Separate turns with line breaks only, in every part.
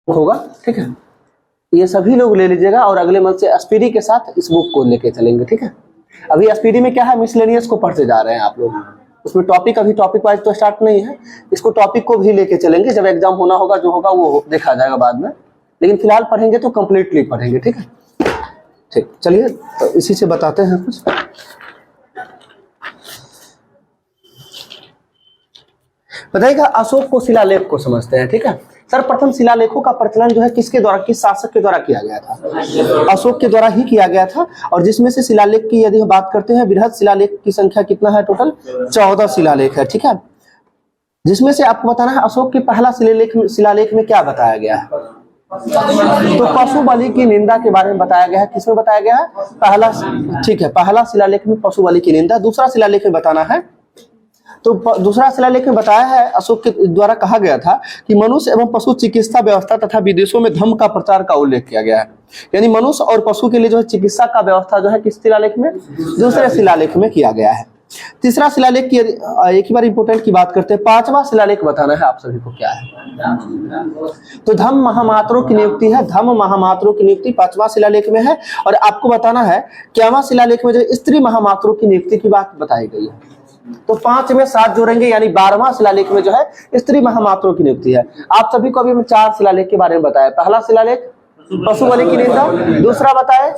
होगा, ठीक है। ये सभी लोग ले लीजिएगा और अगले मंथ से एसपीडी के साथ इस बुक को लेके चलेंगे, ठीक है। अभी एसपीडी में क्या है, मिसलेनियस को पढ़ते जा रहे हैं आप लोग, उसमें टॉपिक अभी टॉपिक वाइज तो स्टार्ट नहीं है, इसको टॉपिक को भी लेके चलेंगे, जब एग्जाम होना होगा जो होगा वो देखा जाएगा बाद में, लेकिन फिलहाल पढ़ेंगे तो कंप्लीटली पढ़ेंगे, ठीक है। ठीक, चलिए तो इसी से बताते हैं कुछ। बताइएगा, अशोक को शिलालेख को समझते हैं, ठीक है। सर्वप्रथम शिलालेखों का प्रचलन जो है किसके द्वारा, किस शासक के द्वारा किया गया था? अशोक के द्वारा ही किया गया था। और जिसमें से शिलालेख की यदि हम बात करते हैं, बृहद शिलालेख की संख्या कितना है, टोटल 14 शिलालेख है, ठीक है। जिसमें से आपको बताना है अशोक के पहला शिलालेख में क्या बताया गया है, तो पशु बलि की निंदा के बारे में बताया गया है। किसमें बताया गया है? पहला, ठीक है, पहला शिलालेख में पशु बलि की निंदा। दूसरा शिलालेख में बताना है, तो दूसरा शिलालेख में बताया है अशोक के द्वारा कहा गया था कि मनुष्य एवं पशु चिकित्सा व्यवस्था तथा विदेशों में धर्म का प्रचार का उल्लेख किया गया है। यानी मनुष्य और पशु के लिए जो है चिकित्सा का व्यवस्था जो है किस शिलालेख में? दूसरे शिलालेख में किया गया है। तीसरा शिलालेख की एक ही बार इंपोर्टेंट की बात करते हैं, पांचवा शिलालेख बताना है आप सभी को क्या है, तो धम्म महामात्रों की नियुक्ति है। धम्म महामात्रों की नियुक्ति पांचवा शिलालेख में है। और आपको बताना है क्यावां शिलालेख में जो स्त्री महामात्रों की नियुक्ति की बात बताई गई है, तो 5 में 7 जोड़ेंगे, यानी 12वां शिलालेख में जो है स्त्री महामात्रों की नियुक्ति है। आप सभी को अभी हम 4 शिलालेख के बारे में बताया। पहला शिलालेख पशु बलि की निंदा, दूसरा बताए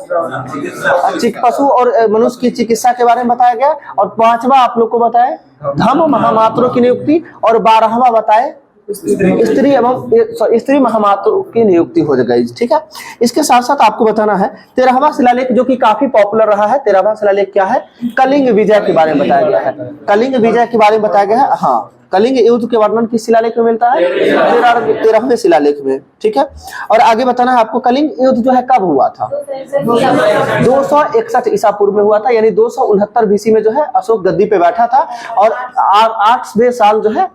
पशु और मनुष्य की चिकित्सा के बारे में बताया गया, और 5वां आप लोग को बताए धम्म महामात्रों की नियुक्ति, और 12वां बताए स्त्री महामात्रों की नियुक्ति हो गई, ठीक है। इसके साथ साथ आपको बताना है 13वां शिलालेख जो कि काफी पॉपुलर रहा है। 13वां शिलालेख क्या है? कलिंग विजय के बारे में बताया गया है। कलिंग विजय के बारे में बताया गया है। हाँ, कलिंग युद्ध के वर्णन किस शिलालेख में मिलता है? 13वें शिलालेख में, ठीक है। और आगे बताना है आपको कलिंग युद्ध जो है कब हुआ था? 261 ईसा पूर्व में हुआ था, यानी 269 बीसी में जो है अशोक गद्दी पे बैठा था, और 8वें साल जो है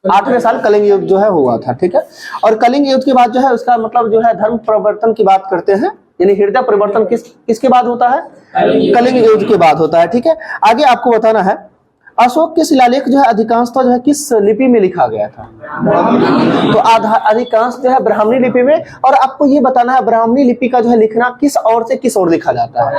8वें साल कलिंग युद्ध जो है हुआ था, ठीक है। और कलिंग युद्ध के बाद जो है उसका मतलब जो है धर्म परिवर्तन की बात करते हैं, यानी हृदय परिवर्तन किसके बाद होता है? कलिंग युद्ध के बाद होता है, ठीक है। आगे आपको बताना है अशोक के शिलालेख जो है अधिकांशतः जो है किस लिपि में लिखा गया था? तो अधिकांश जो है ब्राह्मणी लिपि में। और आपको ये बताना है ब्राह्मणी लिपि का जो है लिखना किस ओर से किस ओर लिखा जाता है?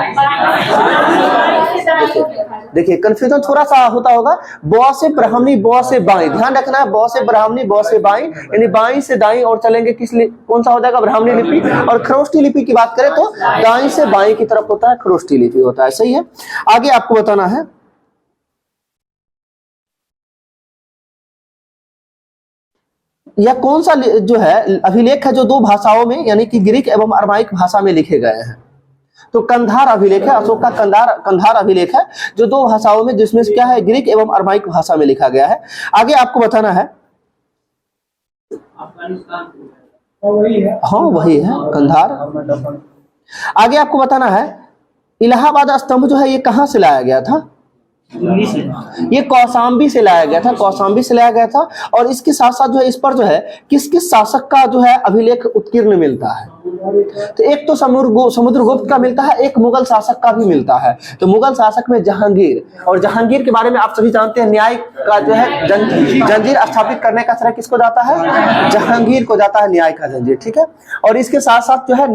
देखिए कंफ्यूजन थोड़ा सा होता होगा, ब से ब्राह्मणी, ब से बाई, ध्यान रखना है, ब से ब्राह्मणी, ब से बाई, यानी बाई से दाई और चलेंगे कौन सा हो जाएगा? ब्राह्मणी लिपि। और खरोष्टी लिपि की बात करें तो दाई से बाई की तरफ होता है, खरोष्टी लिपि होता है, सही है। आगे आपको बताना है यह कौन सा जो है अभिलेख है जो 2 भाषाओं में यानी कि ग्रीक एवं अरमाइक भाषा में लिखे गए हैं? तो कंधार अभिलेख है, अशोक का कंधार अभिलेख है जो 2 भाषाओं में, जिसमें क्या है? ग्रीक एवं अरमाइक भाषा में लिखा गया है। आगे आपको बताना है, हाँ वही है कंधार। आगे आपको बताना है इलाहाबाद स्तंभ जो है ये कहाँ से लाया गया था? ये कौशाम्बी से लाया गया था, कौशाम्बी से लाया गया था। और इसके साथ साथ जो है इस पर जो है किस किस शासक का जो है अभिलेख उत्कीर्ण मिलता है? तो एक तो समुद्रगुप्त का मिलता है, एक मुगल शासक का भी मिलता है। तो मुगल शासक में जहांगीर, और जहांगीर के बारे में आप सभी जानते हैं न्याय का जो है जंजीर स्थापित करने का श्रेय किसको जाता है? जहांगीर को जाता है न्याय का जंजीर, ठीक है। और इसके साथ साथ जो है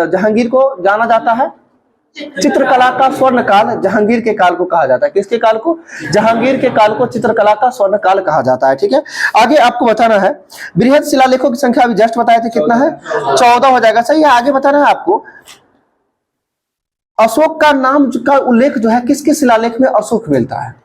जहांगीर को जाना जाता है चित्रकला का स्वर्ण काल, जहांगीर के काल को कहा जाता है। किसके काल को? जहांगीर के काल को चित्रकला का स्वर्ण काल कहा जाता है, ठीक है। आगे आपको बताना है बृहद शिलालेखों की संख्या अभी जस्ट बताए थे, कितना है? 14 हो जाएगा, सही है। आगे बताना है आपको अशोक का नाम का उल्लेख जो है किस किस शिलालेख में अशोक मिलता है?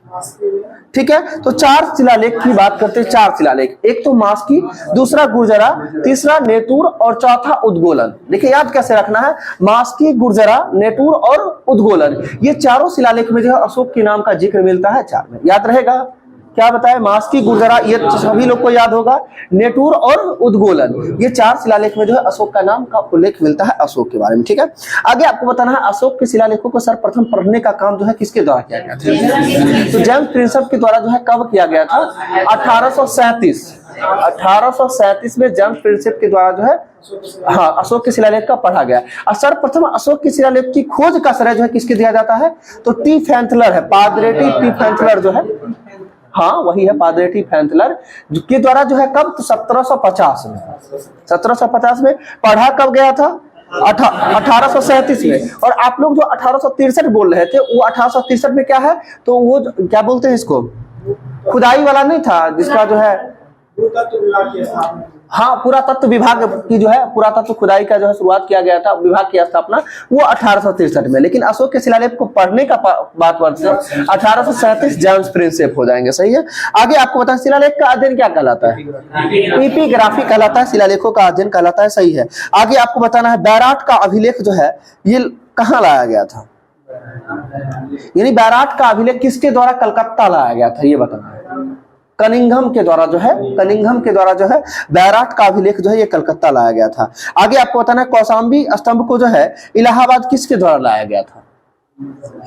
ठीक है। तो 4 शिलालेख की बात करते हैं। 4 शिलालेख, एक तो मास्की, दूसरा गुर्जरा, तीसरा नेतुर और चौथा उद्गोलन। देखिए याद कैसे रखना है, मास्की, गुर्जरा, नेतुर और उद्गोलन, ये चारों शिलालेख में जो है अशोक के नाम का जिक्र मिलता है। 4 में याद रहेगा, क्या बताया? मास्की, गुर्जरा, ये सभी लोग को याद होगा। नेटूर और उद्गोलन, ये 4 शिलालेख में जो है अशोक का नाम का उल्लेख मिलता है अशोक के बारे में, ठीक है। आगे आपको बताना है अशोक के शिलालेखों को सर्वप्रथम पढ़ने का काम जो है किसके द्वारा किया गया था? तो जेम्स प्रिंसेप के द्वारा जो है कब किया गया था? 1837 में जेम्स प्रिंसेप के द्वारा जो है हाँ अशोक के शिलालेख का पढ़ा गया। और सर्वप्रथम अशोक के शिलालेख की खोज का श्रेय जो है किसके दिया जाता है? तो टी फैंथलर है, पादरेटी टी फैंथलर जो है हाँ वही है पादरेटी फैंतलर, के द्वारा जो है कब, तो 1750 में, 1750 में पढ़ा कब गया था, 1837 में। और आप लोग जो 1863 बोल रहे थे, वो 1863 में क्या है, तो वो क्या बोलते हैं इसको, खुदाई वाला नहीं था जिसका जो है, हाँ पुरातत्व विभाग की जो है, पुरातत्व खुदाई का जो है शुरुआत किया गया था, विभाग की स्थापना वो 1863 में। लेकिन अशोक के शिलालेख को पढ़ने का बात वर्ष से 1837 जेम्स प्रिंसेप हो जाएंगे, सही है। आगे आपको बताएं शिलालेख का अध्ययन क्या कहलाता है, एपिग्राफी कहलाता है, शिलालेखों का अध्ययन कहलाता है, सही है। आगे आपको बताना है बैराट का अभिलेख जो है ये कहाँ लाया गया था, यानी बैराट का अभिलेख किसके द्वारा कलकत्ता लाया गया था, ये बताना है। कनिंघम के द्वारा जो है, कनिंघम के द्वारा जो है बैराट का अभिलेख जो है ये कलकत्ता लाया गया था। आगे आपको बताना है कौशाम्बी स्तंभ को जो है इलाहाबाद किसके द्वारा लाया गया था,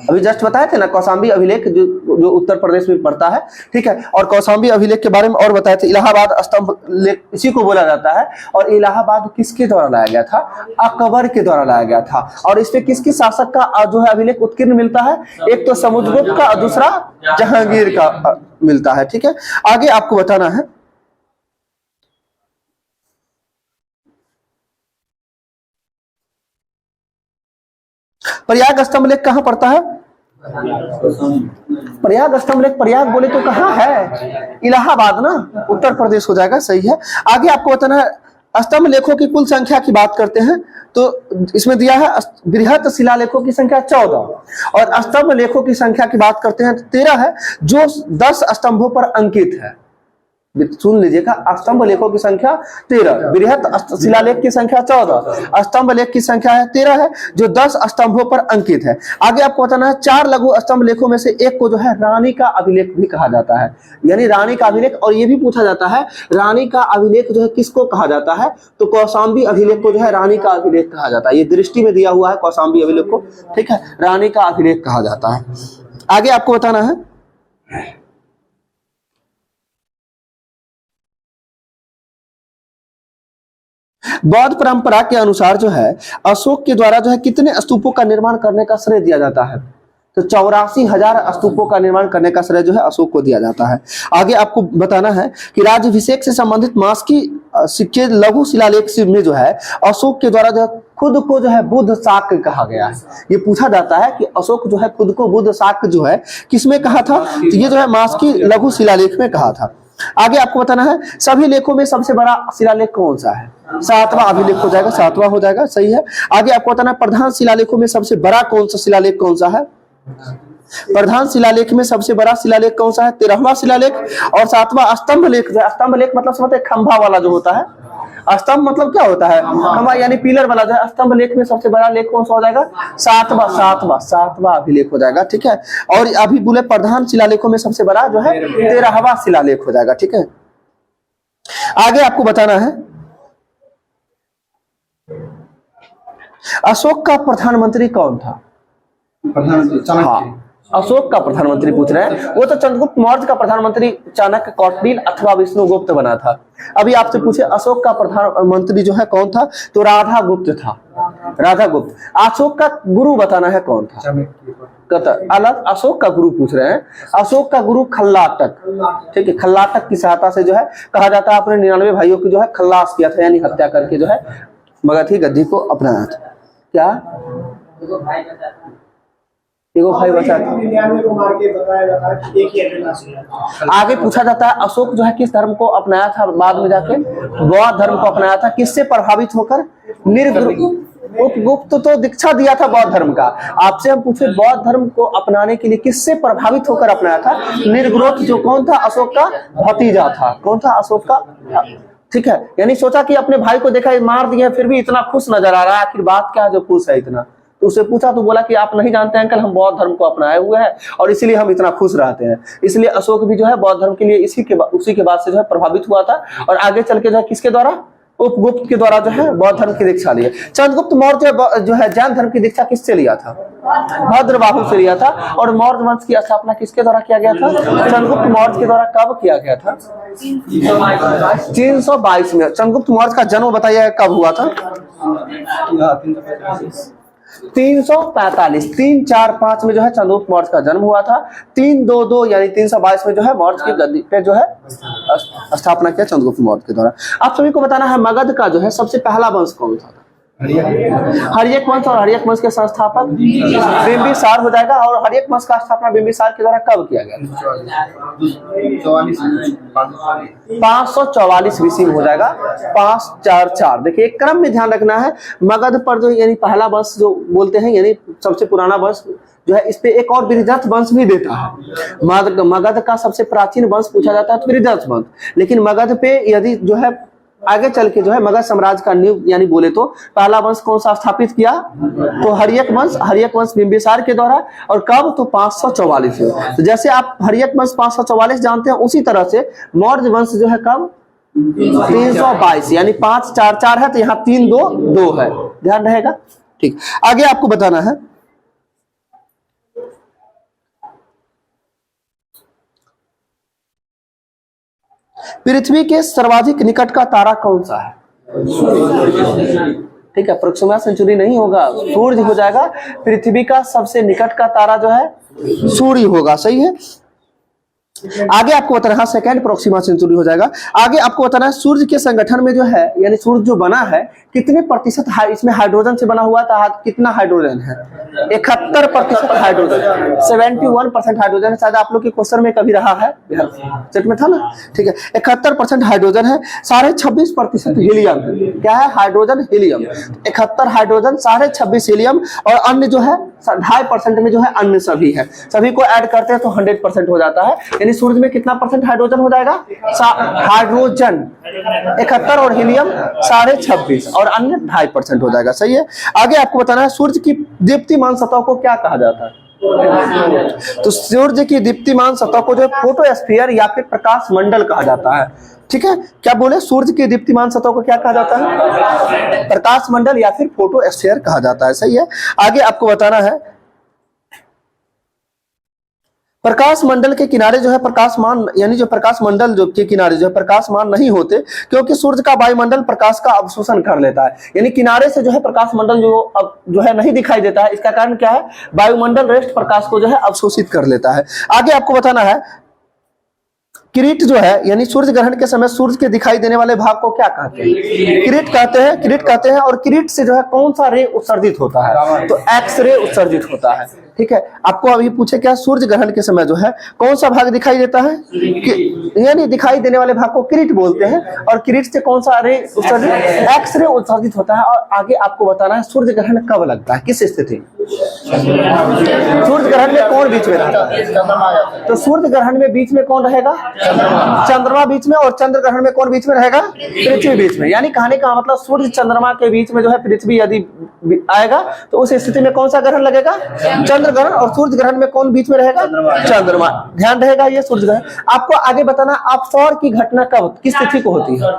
अभी जस्ट बताए थे ना कौशाम्बी अभिलेख जो उत्तर प्रदेश में पड़ता है, ठीक है। और कौशाम्बी अभिलेख के बारे में और बताए थे, इलाहाबाद स्तंभ लेख इसी को बोला जाता है। और इलाहाबाद किसके द्वारा लाया गया था, अकबर के द्वारा लाया गया था। और इसमें किसकी शासक का जो है अभिलेख उत्कीर्ण मिलता है, एक तो समुद्रगुप्त का और दूसरा जहांगीर का मिलता है, ठीक है। आगे आपको बताना है प्रयाग स्तंभ लेख कहां पड़ता है, प्रयाग स्तंभ लेख, प्रयाग बोले तो कहां है, इलाहाबाद ना, उत्तर प्रदेश हो जाएगा, सही है। आगे आपको बताना है स्तंभ लेखों की कुल संख्या की बात करते हैं तो इसमें दिया है बृहत शिलालेखों की संख्या 14 और स्तंभ लेखों की संख्या की बात करते हैं 13 है, जो 10 स्तंभों पर अंकित है। सुन लीजिएगा, स्तंभ लेखों की संख्या 13, बृहत शिलालेख की संख्या 14, स्तंभ लेख की संख्या है 13 है, जो 10 स्तंभों पर अंकित है। आगे आपको बताना है 4 लघु स्तंभ लेखों में से एक को जो है रानी का अभिलेख भी कहा जाता है, यानी रानी का अभिलेख। और ये भी पूछा जाता है रानी का अभिलेख जो है किसको कहा जाता है, तो कौशाम्बी अभिलेख को जो है रानी का अभिलेख कहा जाता है। ये दृष्टि में दिया हुआ है कौशाम्बी अभिलेख को, ठीक है, रानी का अभिलेख कहा जाता है। आगे आपको बताना है बौद्ध परंपरा के अनुसार जो है अशोक के द्वारा जो है कितने स्तूपों का निर्माण करने का श्रेय दिया जाता है, तो 84,000 स्तूपों का निर्माण करने का श्रेय जो है अशोक को दिया जाता है। आगे आपको बताना है कि राज्याभिषेक से संबंधित मास की सिक्के लघु शिलालेख में जो है अशोक के द्वारा जो है खुद को जो है बुद्ध शाक्य कहा गया है। ये पूछा जाता है कि अशोक जो है खुद को बुद्ध शाक्य जो है किसमें कहा था, तो ये जो है मास की लघु शिलालेख में कहा था। आगे आपको बताना है सभी लेखों में सबसे बड़ा शिलालेख कौन सा है, 7वां अभिलेख हो जाएगा, 7वां हो जाएगा, सही है। आगे आपको बताना है प्रधान शिलालेखों में सबसे बड़ा कौन सा शिलालेख कौन सा है, प्रधान शिलालेख में सबसे बड़ा शिलालेख कौन सा है, 13वां शिलालेख। और 7वां स्तंभ लेख, स्तंभ लेख मतलब समझते खंभा वाला जो होता है, स्तंभ मतलब क्या होता है, खंभा यानी पिलर वाला जो है। स्तंभ लेख में सबसे बड़ा लेख कौन सा हो जाएगा, 7वां अभिलेख हो जाएगा, ठीक है। और अभी बोले प्रधान शिलालेखों में सबसे बड़ा जो है 13वां शिलालेख हो जाएगा, ठीक है। आगे आपको बताना है अशोक का प्रधानमंत्री कौन था, हाँ अशोक का प्रधानमंत्री पूछ रहे हैं, वो तो चंद्रगुप्त मौर्य का प्रधानमंत्री चाणक्य, कौटिल्य अथवा विष्णुगुप्त बना था। अभी आपसे पूछे अशोक का प्रधानमंत्री जो है कौन था, तो राधा गुप्त था, राधा गुप्त। अशोक का गुरु बताना है कौन था, अलग अशोक का गुरु पूछ रहे हैं। अशोक का गुरु खल्लाटक, ठीक है, खल्लाटक की सहायता से जो है कहा जाता है अपने 99 भाइयों की जो है खल्लास किया था, यानी हत्या करके जो है मगधी गद्दी को अपनाया था। क्या एगो भाई बचा था, आगे पूछा जाता है अशोक जो है किस धर्म को अपनाया था, बाद में जाके बौद्ध धर्म को अपनाया था, किससे प्रभावित होकर, उपगुप्त तो दीक्षा दिया था बौद्ध धर्म का। आपसे हम पूछे बौद्ध धर्म को अपनाने के लिए किससे प्रभावित होकर अपनाया था, निर्ग्रोथ जो कौन था, अशोक का भतीजा था, कौन था, अशोक का, ठीक है। यानी सोचा कि अपने भाई को देखा मार दिया फिर भी इतना खुश नजर आ रहा है, आखिर बात क्या है जो खुश है इतना, तो उसे पूछा तो बोला कि आप नहीं जानते अंकल, हम बौद्ध धर्म को अपनाए हुए हैं और इसीलिए हम इतना खुश रहते हैं। इसलिए अशोक भी जो है बौद्ध धर्म के लिए उसी के बाद से जो है प्रभावित हुआ था और आगे चल के जो है किसके द्वारा, उपगुप्त के द्वारा जो है बौद्ध धर्म की दीक्षा ली। चंद्रगुप्त मौर्य जो है जैन धर्म की दीक्षा किससे लिया था, भद्रबाहु से लिया था। और मौर्य वंश की स्थापना किसके द्वारा किया गया था, चंद्रगुप्त मौर्य के द्वारा कब किया गया था, 322 में। चंद्रगुप्त मौर्य का जन्म बताइए कब हुआ था, 345, 345 में जो है चंद्रगुप्त मौर्य का जन्म हुआ था। 322 यानी 322 में जो है मौर्य की गद्दी पे जो है स्थापना किया चंद्रगुप्त मौर्य के द्वारा। आप सभी को बताना है मगध का जो है सबसे पहला वंश कौन था? हर्यक वंश। और हर्यक वंश के संस्थापक बिंबिसार हो जाएगा। और हर्यक वंश का स्थापना बिंबिसार के द्वारा कब किया गया? 544 ईस्वी में हो जाएगा। 544। देखिए एक क्रम में ध्यान रखना है। मगध पर जो यानी पहला वंश जो बोलते हैं यानी सबसे पुराना वंश जो है, इस पे एक और विरजात वंश भी देता है। मगध का सबसे प्राचीन वंश पूछा जाता है तो विरजात वंश। लेकिन मगध पे यदि जो है आगे चल के जो है मगध साम्राज्य का नींव यानी बोले तो पहला वंश कौन सा स्थापित किया? तो हर्यक वंश। हर्यक वंश बिंबिसार के द्वारा। और कब? तो 544 में। तो जैसे आप हर्यक वंश 544 जानते हैं, उसी तरह से मौर्य वंश जो है कब? 322 यानी 544 है तो यहाँ 322 है, ध्यान रहेगा। ठीक, आगे आपको बताना है पृथ्वी के सर्वाधिक निकट का तारा कौन सा है? ठीक है, प्रोक्सिमा सेंचुरी नहीं होगा, सूर्य हो जाएगा। पृथ्वी का सबसे निकट का तारा जो है सूर्य होगा, सही है। आगे आपको बताना है, सेकंड प्रोक्सिमा सेंचुरी हो जाएगा। आगे आपको बताना है सूर्य के संगठन में जो है यानी सूर्य जो बना है कितने प्रतिशत इसमें हाइड्रोजन से बना हुआ था? कितना हाइड्रोजन है? 71% हाइड्रोजन, 71% हाइड्रोजन है। शायद आप लोग के क्वेश्चन में कभी रहा है, सेट में था ना। ठीक है, 71% हाइड्रोजन है। 26.5% हीलियम है। क्या है? Hydrogen, helium. 71 हाइड्रोजन, 26.5 हीलियम और अन्य जो है 2.5% में जो है अन्य सभी है। सभी को ऐड करते हैं तो 100% हो जाता है। यानी सूर्य में कितना परसेंट हाइड्रोजन हो जाएगा? हाइड्रोजन 71 और हीलियम 26.5 और अन्य 2.5% हो जाएगा, सही है। आगे आपको बताना है सूर्य की दीप्तिमान सतह को क्या कहा जाता है? तो सूर्य की दीप्तिमान सतह को जो है फोटोस्फीयर या फिर प्रकाश मंडल कहा जाता है। ठीक है, क्या बोले? सूर्य की दीप्तिमान सतह को क्या कहा जाता है? प्रकाश मंडल या फिर फोटोस्फीयर कहा जाता है, सही है। आगे आपको बताना है प्रकाश मंडल के किनारे जो है प्रकाशमान यानी जो प्रकाश मंडल जो के किनारे जो है प्रकाशमान नहीं होते, क्योंकि सूर्य का वायुमंडल प्रकाश का अवशोषण कर लेता है। यानी किनारे से जो है प्रकाश मंडल जो है नहीं दिखाई देता है। इसका कारण क्या है? वायुमंडल रेस्ट प्रकाश को जो है अवशोषित कर लेता है। आगे आपको बताना है किरीट जो है यानी सूर्य ग्रहण के समय सूर्य के दिखाई देने वाले भाग को क्या कहते हैं? किरीट कहते हैं, किरीट कहते हैं। और किरीट से जो है कौन सा रे उत्सर्जित होता है? तो एक्स रे उत्सर्जित होता है। ठीक है, आपको अभी पूछे क्या सूर्य ग्रहण के समय जो है कौन सा भाग दिखाई देता है? यानी दिखाई देने वाले भाग को किरीट बोलते हैं। और किरीट से कौन सा रे उत्सर्जित? एक्स रे उत्सर्जित होता है। और आगे आपको बताना है सूर्य ग्रहण कब लगता है, किस स्थिति? सूर्य ग्रहण में कौन बीच में रहता है? तो सूर्य ग्रहण में बीच में कौन रहेगा? चंद्रमा बीच में। और चंद्र ग्रहण में कौन बीच में रहेगा? पृथ्वी बीच में। यानी कहने का मतलब सूर्य चंद्रमा के बीच में जो है पृथ्वी यदि आएगा तो उस स्थिति में कौन सा ग्रहण लगेगा? चंद्र ग्रहण। और सूर्य ग्रहण में कौन बीच में रहेगा? चंद्रमा। ध्यान रहेगा ये सूर्य ग्रहण। आपको आगे बताना अपसौर की घटना कब किस तिथि को होती है?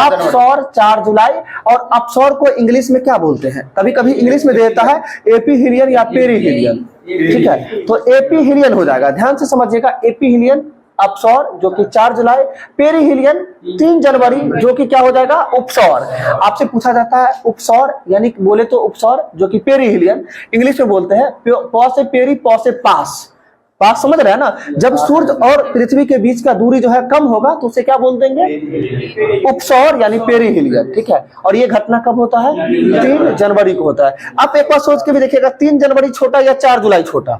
अपसौर 4 जुलाई। और अपसौर को इंग्लिश में क्या बोलते हैं? कभी कभी इंग्लिश में देता है एपीहीलियन या पेरीहीलियन। ठीक है, तो एपीहीलियन हो जाएगा, ध्यान से समझिएगा। एपीहीलियन अपसौर जो कि 4 जुलाई, पेरीहीलियन 3 जनवरी जो कि क्या हो जाएगा? उपसौर। आपसे पूछा जाता है उपसौर यानी बोले तो उपसौर जो कि पेरीहीलियन इंग्लिश में बोलते हैं प से पेरी, प से पास। बात समझ रहे हैं ना? जब सूर्य और पृथ्वी के बीच का दूरी जो है कम होगा तो उसे क्या बोल देंगे? उपसौर यानी पेरीहीलियन। ठीक है, और ये घटना कब होता है? 3 जनवरी को होता है। आप एक बार सोच के भी देखिएगा 3 जनवरी छोटा या 4 जुलाई छोटा?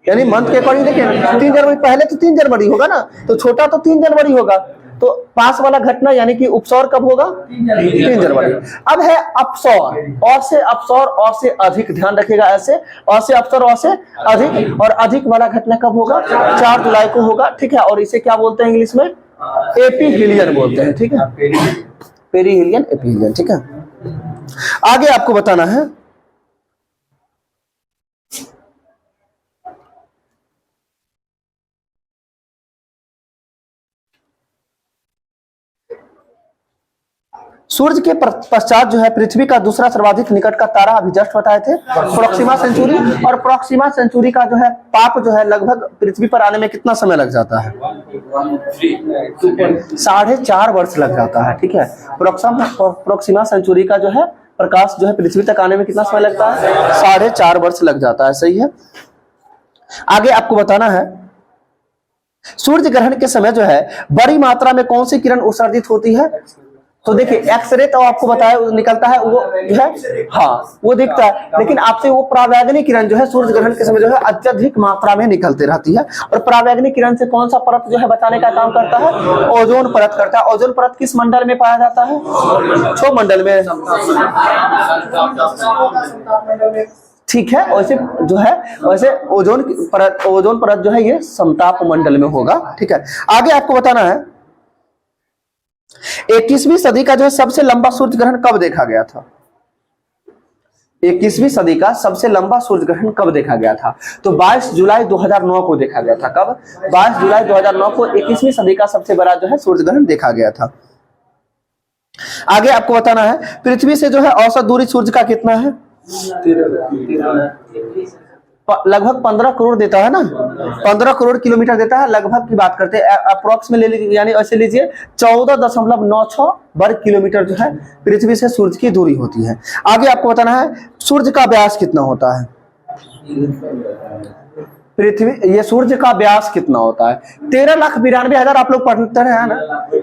यानी मंथ के अकॉर्डिंग देखिए 3 जनवरी पहले तो 3 जनवरी होगा ना, तो छोटा तो 3 जनवरी होगा। तो पास वाला घटना यानी कि उपसौर कब होगा? 3 जनवरी। अब है अपसौर। और से अपसौर, और से अधिक, ध्यान रखिएगा ऐसे। और से अपसौर, और से अधिक। और अधिक वाला घटना कब होगा? 4 जुलाई को होगा। ठीक है, और इसे क्या बोलते हैं इंग्लिश में? एपीहीलियन बोलते हैं। ठीक है, पेरीहीलियन, एपीहीलियन। ठीक है, आगे आपको बताना है सूर्य के पश्चात जो है पृथ्वी का दूसरा सर्वाधिक निकट का तारा अभी जस्ट बताए थे प्रोक्सिमा सेंचुरी। और प्रोक्सिमा सेंचुरी का जो है पाप जो है लगभग पृथ्वी पर आने में कितना समय लग जाता है? 4.5 वर्ष लग जाता है। ठीक है, प्रोक्सिमा सेंचुरी का जो है प्रकाश जो है पृथ्वी तक आने में कितना समय लगता है? 4.5 वर्ष लग जाता है। सही है। आगे आपको बताना है सूर्य ग्रहण के समय जो है बड़ी मात्रा में कौन सी किरण उत्सर्जित होती है? तो देखिए एक्सरे तो आपको बताया निकलता है, वो जो है हाँ वो दिखता है, लेकिन आपसे वो परावैंगनी किरण जो है सूर्य ग्रहण के समय जो है अत्यधिक मात्रा में निकलती रहती है। और परावैंगनी किरण से कौन सा परत जो है बचाने का काम करता है? ओजोन परत करता है। ओजोन परत किस मंडल में पाया जाता है? क्षोभ मंडल में। ठीक है, वैसे जो है वैसे ओजोन परत जो है ये समताप मंडल में होगा। ठीक है, आगे आपको बताना है 21वीं सदी का जो है सबसे लंबा सूर्य ग्रहण कब देखा गया था? 21वीं सदी का सबसे लंबा सूर्य ग्रहण कब देखा गया था? तो 22 जुलाई 2009 को देखा गया था। कब? 22 जुलाई 2009 को 21वीं सदी का सबसे बड़ा जो है सूर्य ग्रहण देखा गया था। आगे आपको बताना है पृथ्वी से जो है औसत दूरी सूर्य का कितना है? लगभग 15 करोड़ देता है ना, 15 करोड़ किलोमीटर देता है। लगभग की बात करते हैं अप्रोक्स में ले लीजिए, यानी ऐसे लीजिए 14.96 वर्ग किलोमीटर जो है पृथ्वी से सूर्य की दूरी होती है। आगे आपको बताना है सूर्य का व्यास कितना होता है? पृथ्वी ये सूर्य का व्यास कितना होता है? 13,92,000 आप लोग पढ़ते हैं ना,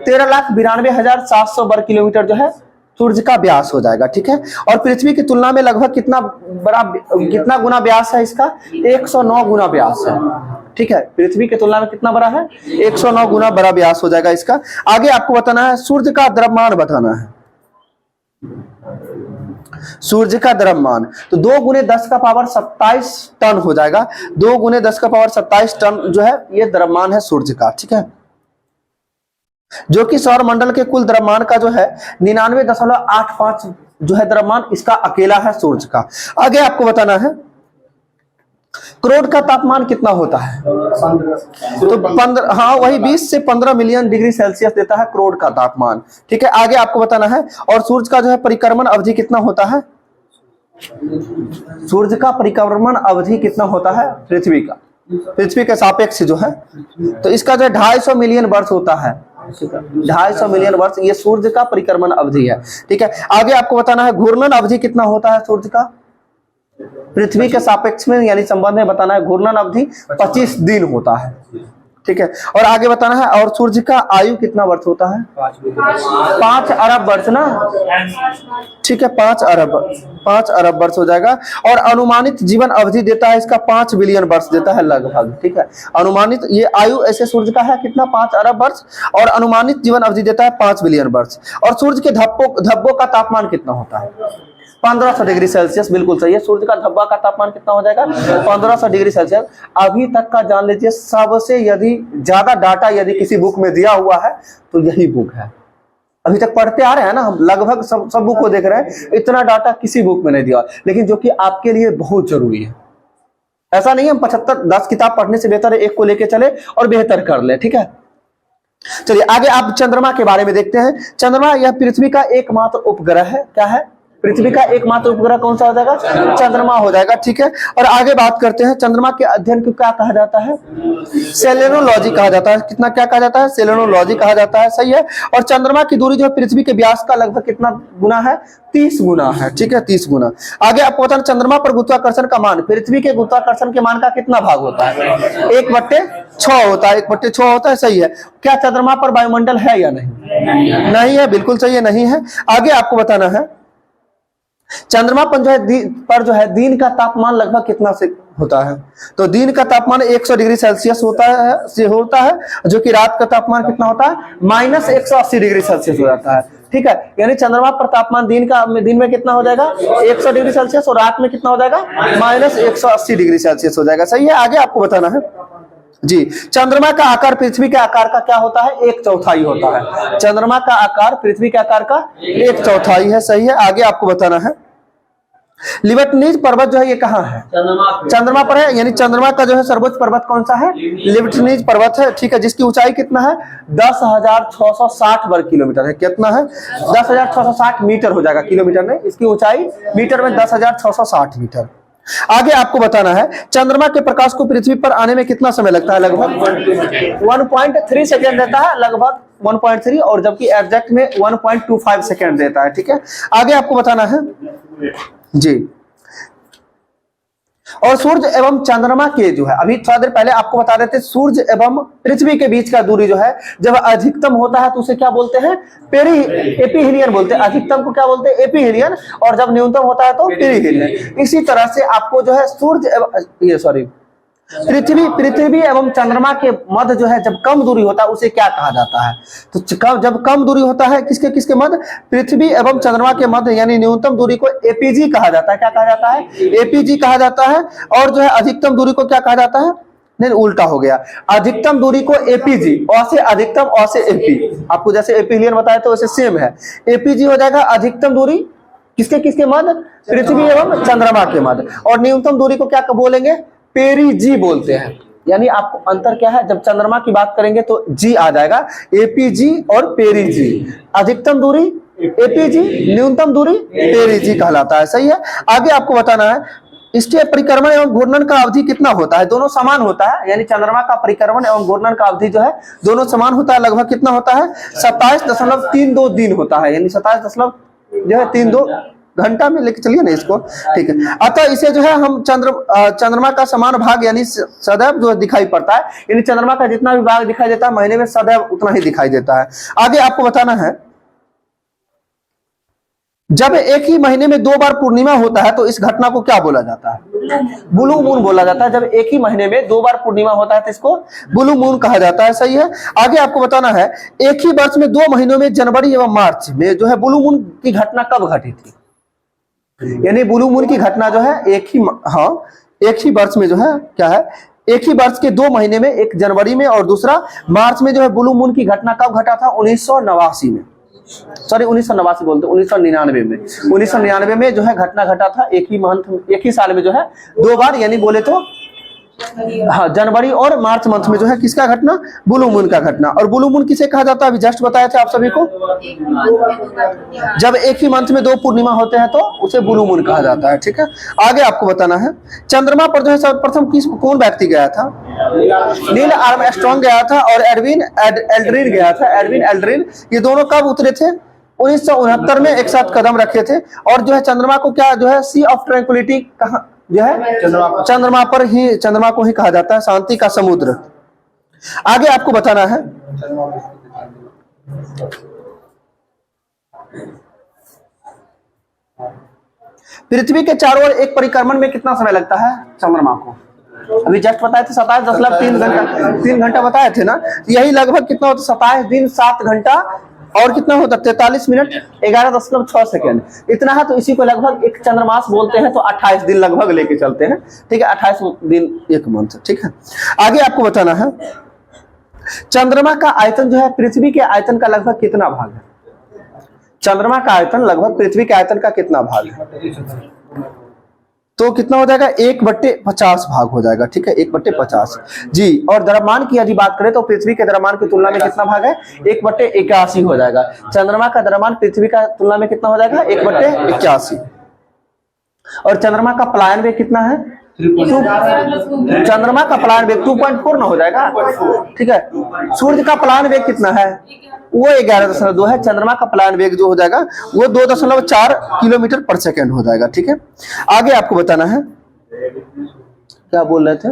13,92,700 वर्ग किलोमीटर जो है सूर्य का व्यास हो जाएगा। ठीक है, और पृथ्वी की तुलना में लगभग कितना गुना व्यास है इसका? 109 गुना व्यास है। ठीक है, पृथ्वी की तुलना में कितना बड़ा है? 109 गुना बड़ा व्यास हो जाएगा इसका। आगे आपको बताना है सूर्य का द्रव्यमान बताना है। सूर्य का द्रव्यमान तो 2 × 10⁻27 टन हो जाएगा। 2 × 10⁻27 टन जो है ये द्रव्यमान है सूर्य का। ठीक है, जो कि सौर मंडल के कुल द्रव्यमान का जो है 99.85 जो है द्रव्यमान इसका अकेला है सूर्य का। आगे आपको बताना है करोड़ का तापमान कितना होता है? तो 15 हाँ वही 20 से 15 मिलियन डिग्री सेल्सियस देता है करोड़ का तापमान। ठीक है, आगे आपको बताना है और सूर्य का जो है परिक्रमण अवधि कितना होता है? सूर्य का परिक्रमण अवधि कितना होता है पृथ्वी के सापेक्ष जो है? तो इसका जो है 250 मिलियन वर्ष होता है। 250 मिलियन वर्ष ये सूर्य का परिक्रमण अवधि है। ठीक है, आगे आपको बताना है घूर्णन अवधि कितना होता है सूर्य का पृथ्वी के सापेक्ष में, यानी संबंध में बताना है। घूर्णन अवधि 25 दिन होता है। ठीक है, और आगे बताना है और सूर्य का आयु कितना वर्ष होता है? 5 अरब वर्ष ना। ठीक है, 5 अरब वर्ष हो जाएगा। और अनुमानित जीवन अवधि देता है इसका 5 बिलियन वर्ष देता है लगभग। ठीक है, अनुमानित ये आयु ऐसे सूर्य का है कितना? 5 अरब वर्ष, और अनुमानित जीवन अवधि देता है 5 बिलियन वर्ष। और सूर्य के धब्बों का तापमान कितना होता है? 1500 डिग्री सेल्सियस। बिल्कुल सही है, सूर्य का धब्बा का तापमान कितना हो जाएगा? 1500 डिग्री सेल्सियस। अभी तक का जान लीजिए सबसे यदि ज्यादा डाटा यदि किसी बुक में दिया हुआ है तो यही बुक है। अभी तक पढ़ते आ रहे हैं ना हम, लगभग सब बुक को देख रहे हैं, इतना डाटा किसी बुक में नहीं दिया, लेकिन जो कि आपके लिए बहुत जरूरी है। ऐसा नहीं है हम 10 किताब पढ़ने से बेहतर है एक को लेके चले और बेहतर कर ले। ठीक है, चलिए आगे आप चंद्रमा के बारे में देखते हैं। चंद्रमा यह पृथ्वी का एकमात्र उपग्रह है। क्या है? पृथ्वी का एकमात्र उपग्रह कौन सा हो जाएगा? चंद्रमा हो जाएगा। ठीक है, और आगे बात करते हैं चंद्रमा के अध्ययन को क्या कहा जाता है? सेलेनोलॉजी कहा जाता है। कितना क्या कहा जाता है? सेलेनोलॉजी कहा जाता है। सही है, और चंद्रमा की दूरी जो है पृथ्वी के व्यास का लगभग कितना गुना है? 30 गुना है। ठीक है, 30 गुना। आगे आपको बताना चंद्रमा पर गुरुत्वाकर्षण का मान पृथ्वी के गुरुत्वाकर्षण के मान का कितना भाग होता है? 1/6 होता है। 1/6 होता है। सही है। क्या चंद्रमा पर वायुमंडल है या नहीं? नहीं है, बिल्कुल सही है, नहीं है। आगे आपको बताना है चंद्रमा पर जो है दिन का तापमान लगभग कितना से होता है? तो दिन का तापमान 100 डिग्री सेल्सियस होता है, जो कि रात का तापमान कितना होता है? -180 डिग्री सेल्सियस हो जाता है। ठीक है, यानी चंद्रमा पर तापमान दिन में कितना हो जाएगा? 100 डिग्री सेल्सियस, और रात में कितना हो जाएगा? -180 डिग्री सेल्सियस हो जाएगा। सही है, आगे आपको बताना है जी चंद्रमा का आकार पृथ्वी के आकार का क्या होता है? 1/4 होता है। चंद्रमा का आकार पृथ्वी के आकार का 1/4 है। सही है, आगे आपको बताना है लिबर्टीज पर्वत जो है ये कहाँ है? चंद्रमा पर है, यानी चंद्रमा का जो है सर्वोच्च पर्वत कौन सा है? लिबर्टीज पर्वत है। ठीक है, जिसकी ऊंचाई कितना है? 10,660 वर्ग किलोमीटर है। कितना है? 10,660 मीटर हो जाएगा, किलोमीटर नहीं, इसकी ऊंचाई मीटर में 10,660 मीटर। आगे आपको बताना है चंद्रमा के प्रकाश को पृथ्वी पर आने में कितना समय लगता है? लगभग 1.3 सेकेंड देता है, लगभग 1.3 और जबकि एग्जैक्ट में 1.25 सेकेंड देता है। ठीक है, आगे आपको बताना है जी। और सूर्य एवं चंद्रमा के जो है, अभी थोड़ा देर पहले आपको बता रहे थे, सूर्य एवं पृथ्वी के बीच का दूरी जो है जब अधिकतम होता है तो उसे क्या बोलते हैं, एपीहीलियन बोलते हैं। अधिकतम को क्या बोलते हैं, एपीहीलियन, और जब न्यूनतम होता है तो पेरीहीलियन। इसी तरह से आपको जो है सूर्य पृथ्वी एवं चंद्रमा के मध्य जो है जब कम दूरी होता है उसे क्या कहा जाता है, तो जब कम दूरी होता है किसके किसके मध्य, पृथ्वी एवं चंद्रमा के मध्य यानी न्यूनतम दूरी को एपीजी कहा जाता है। क्या कहा जाता है, एपीजी कहा जाता है। और जो है अधिकतम दूरी को क्या कहा जाता है, नहीं उल्टा हो गया, अधिकतम दूरी को एपीजी, और से अधिकतम और से एपी, आपको जैसे एपीहीलियन बताया तो वैसे सेम है, एपीजी हो जाएगा अधिकतम दूरी किसके किसके मध्य, पृथ्वी एवं चंद्रमा के मध्य, और न्यूनतम दूरी को क्या बोलेंगे, पेरीजी बोलते हैं। यानी आपको अंतर क्या है, जब चंद्रमा की बात करेंगे तो जी आ जाएगा, एपीजी और पेरीजी। अधिकतम दूरी एपीजी, न्यूनतम दूरी पेरीजी कहलाता है। सही है, आगे आपको बताना है इसके परिक्रमण एवं घूर्णन का अवधि कितना होता है, दोनों समान होता है। यानी चंद्रमा का परिक्रमण एवं घूर्णन का अवधि जो है दोनों समान होता है। लगभग कितना होता है, 27.32 दिन होता है। यानी 27.32 घंटा में लेके चलिए ना इसको। ठीक है, अतः इसे जो है हम चंद्रमा का समान भाग यानी सदैव जो दिखाई पड़ता है, यानी चंद्रमा का जितना भी भाग दिखाई देता है महीने में सदैव उतना ही दिखाई देता है। आगे आपको बताना है, जब एक ही महीने में 2 बार पूर्णिमा होता है तो इस घटना को क्या बोला जाता है, ब्लू मून बोला जाता है। जब एक ही महीने में 2 बार पूर्णिमा होता है तो इसको ब्लू मून कहा जाता है। सही है, आगे आपको बताना है एक ही वर्ष में 2 महीनों में जनवरी एवं मार्च में जो है ब्लू मून की घटना कब घटी थी। यानी ब्लू मून की घटना जो है एक ही वर्ष में जो है क्या है, एक ही वर्ष के 2 महीने में, एक जनवरी में और दूसरा मार्च में जो है ब्लू मून की घटना कब घटा था, 1989 में, सॉरी 1989 बोलते 1999 में। 1999 में जो है घटना घटा था, एक ही साल में जो है 2 बार, यानी बोले तो हाँ जनवरी और मार्च मंथ में जो है किसका घटना, ब्लू मून का घटना। और ब्लू मून किसे कहा जाता है, अभी जस्ट बताया था आप सभी को, जब एक ही मंथ में 2 पूर्णिमा होते हैं तो उसे ब्लू मून कहा जाता है। ठीक है, आगे आपको बताना है चंद्रमा पर जो है सर्वप्रथम कौन व्यक्ति गया था, नील आर्मस्ट्रांग गया था और एडविन एल्ड्रिन गया था। एडविन एल्ड्रिन ये दोनों कब उतरे थे, 1969 में एक साथ कदम रखे थे। और जो है चंद्रमा को क्या जो है सी ऑफ ट्रैंक्विलिटी कहा जो है, चंद्रमा को ही कहा जाता है, शांति का समुद्र। आगे आपको बताना है पृथ्वी के चारों ओर एक परिक्रमण में कितना समय लगता है चंद्रमा को, अभी जस्ट बताए थे 27.3 घंटा बताए थे ना, यही लगभग कितना होता है, 27 दिन 7 घंटा और कितना होता है 43 मिनट 11.6 सेकेंड, इतना है। तो इसी को लगभग एक चंद्रमास बोलते हैं, तो 28 दिन लगभग लेके चलते हैं। ठीक है, 28 दिन एक मंथ। ठीक है, आगे आपको बताना है चंद्रमा का आयतन जो है पृथ्वी के आयतन का लगभग कितना भाग है, चंद्रमा का आयतन लगभग पृथ्वी के आयतन का कितना भाग है, तो कितना हो जाएगा 1/50 भाग हो जाएगा। ठीक है, 1/50 जी। और द्रव्यमान की यदि बात करें तो पृथ्वी के द्रव्यमान की तुलना में कितना भाग है, 1/81 हो जाएगा। चंद्रमा का द्रव्यमान पृथ्वी का तुलना में कितना हो जाएगा, 1/81। और चंद्रमा का पलायन वेग कितना है, चंद्रमा का पलायन वेग 2.4 ना हो जाएगा। ठीक है, सूर्य का पलायन वेग कितना है, वो 11.2 है। चंद्रमा का पलायन वेग जो हो जाएगा वो 2.4 किलोमीटर पर सेकेंड हो जाएगा। ठीक है, आगे आपको बताना है, क्या बोल रहे थे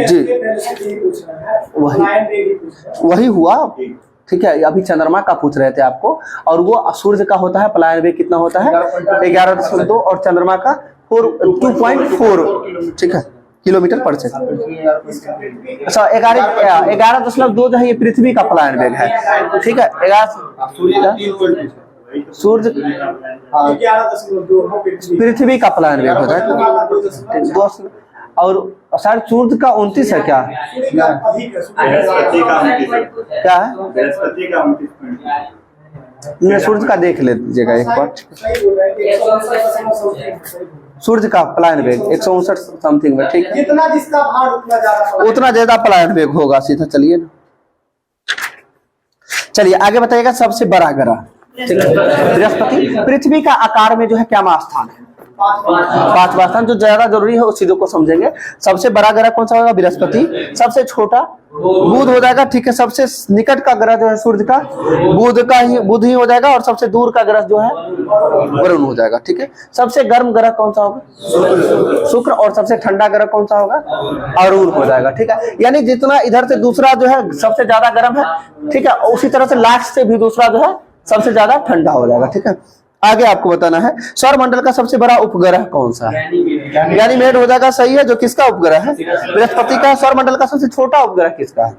जी, वही हुआ। ठीक है, अभी चंद्रमा का पूछ रहे थे आपको, और वो सूर्य का होता है पलायन वेग कितना होता है 11.2 और चंद्रमा का 2.4 ठीक है किलोमीटर पर सेकंड। अच्छा 11.2 जो है ये पृथ्वी का पलायन वेग है। ठीक है, सूर्य पृथ्वी का पलायन वेग होता है। और शायद सूर्य का 29 है क्या है, सूर्य का देख लीजिएगा एक बार। सूर्य का पलायन वेग 159 समथिंग में। ठीक है, जितना जिसका भार उतना ज्यादा पलायन वेग होगा सीधा। चलिए ना, चलिए आगे बताइएगा सबसे बड़ा ग्रह बृहस्पति। पृथ्वी का आकार में जो है क्या स्थान है, पांचवा स्थान। जो ज्यादा जरूरी है उस चीजों को समझेंगे। सबसे बड़ा ग्रह कौन सा होगा? बृहस्पति। सबसे छोटा बुध हो जाएगा, ठीक है। सबसे निकट का ग्रह जो है सूर्य का बुध ही हो जाएगा, और सबसे दूर का ग्रह जो है वरुण हो जाएगा, ठीक है। सबसे गर्म ग्रह कौन सा होगा? शुक्र। और सबसे ठंडा ग्रह कौन सा होगा? अरुण हो जाएगा, ठीक है। यानी जितना इधर से दूसरा जो है सबसे ज्यादा गर्म है, ठीक है, उसी तरह से लास्ट से भी दूसरा जो है सबसे ज्यादा ठंडा हो जाएगा, ठीक है। आगे आपको बताना है सौर मंडल का सबसे बड़ा उपग्रह कौन सा है? गैनीमेड हो जाएगा, सही है। जो किसका उपग्रह है? बृहस्पति का। सौर मंडल का सबसे छोटा उपग्रह किसका है?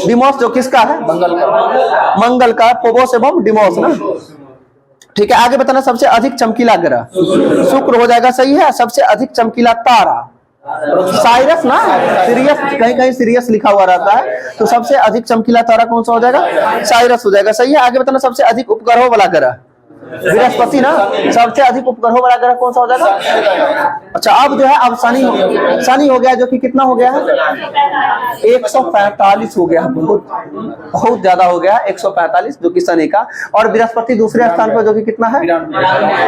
डिमोस। जो किसका है? मंगल का। फोबोस एवं डिमोस ना, ठीक है। आगे बताना सबसे अधिक चमकीला ग्रह। शुक्र हो जाएगा, सही है। सबसे अधिक चमकीला तारा साइरस ना, सीरियस, कहीं कहीं सीरियस लिखा हुआ रहता है, तो सबसे अधिक चमकीला तारा कौन सा हो जाएगा? साइरस हो जाएगा, सही है। आगे बताना सबसे अधिक उपग्रहों वाला ग्रह। बृहस्पति ना। सबसे अधिक उपग्रहों वाला ग्रह कौन सा हो जाएगा? अच्छा, अब जो है अब शनि हो गया, जो कि कितना हो गया है? 145 हो गया, बहुत ज्यादा हो गया, 145, जो कि शनि का। और बृहस्पति दूसरे स्थान पर, जो कि कितना है?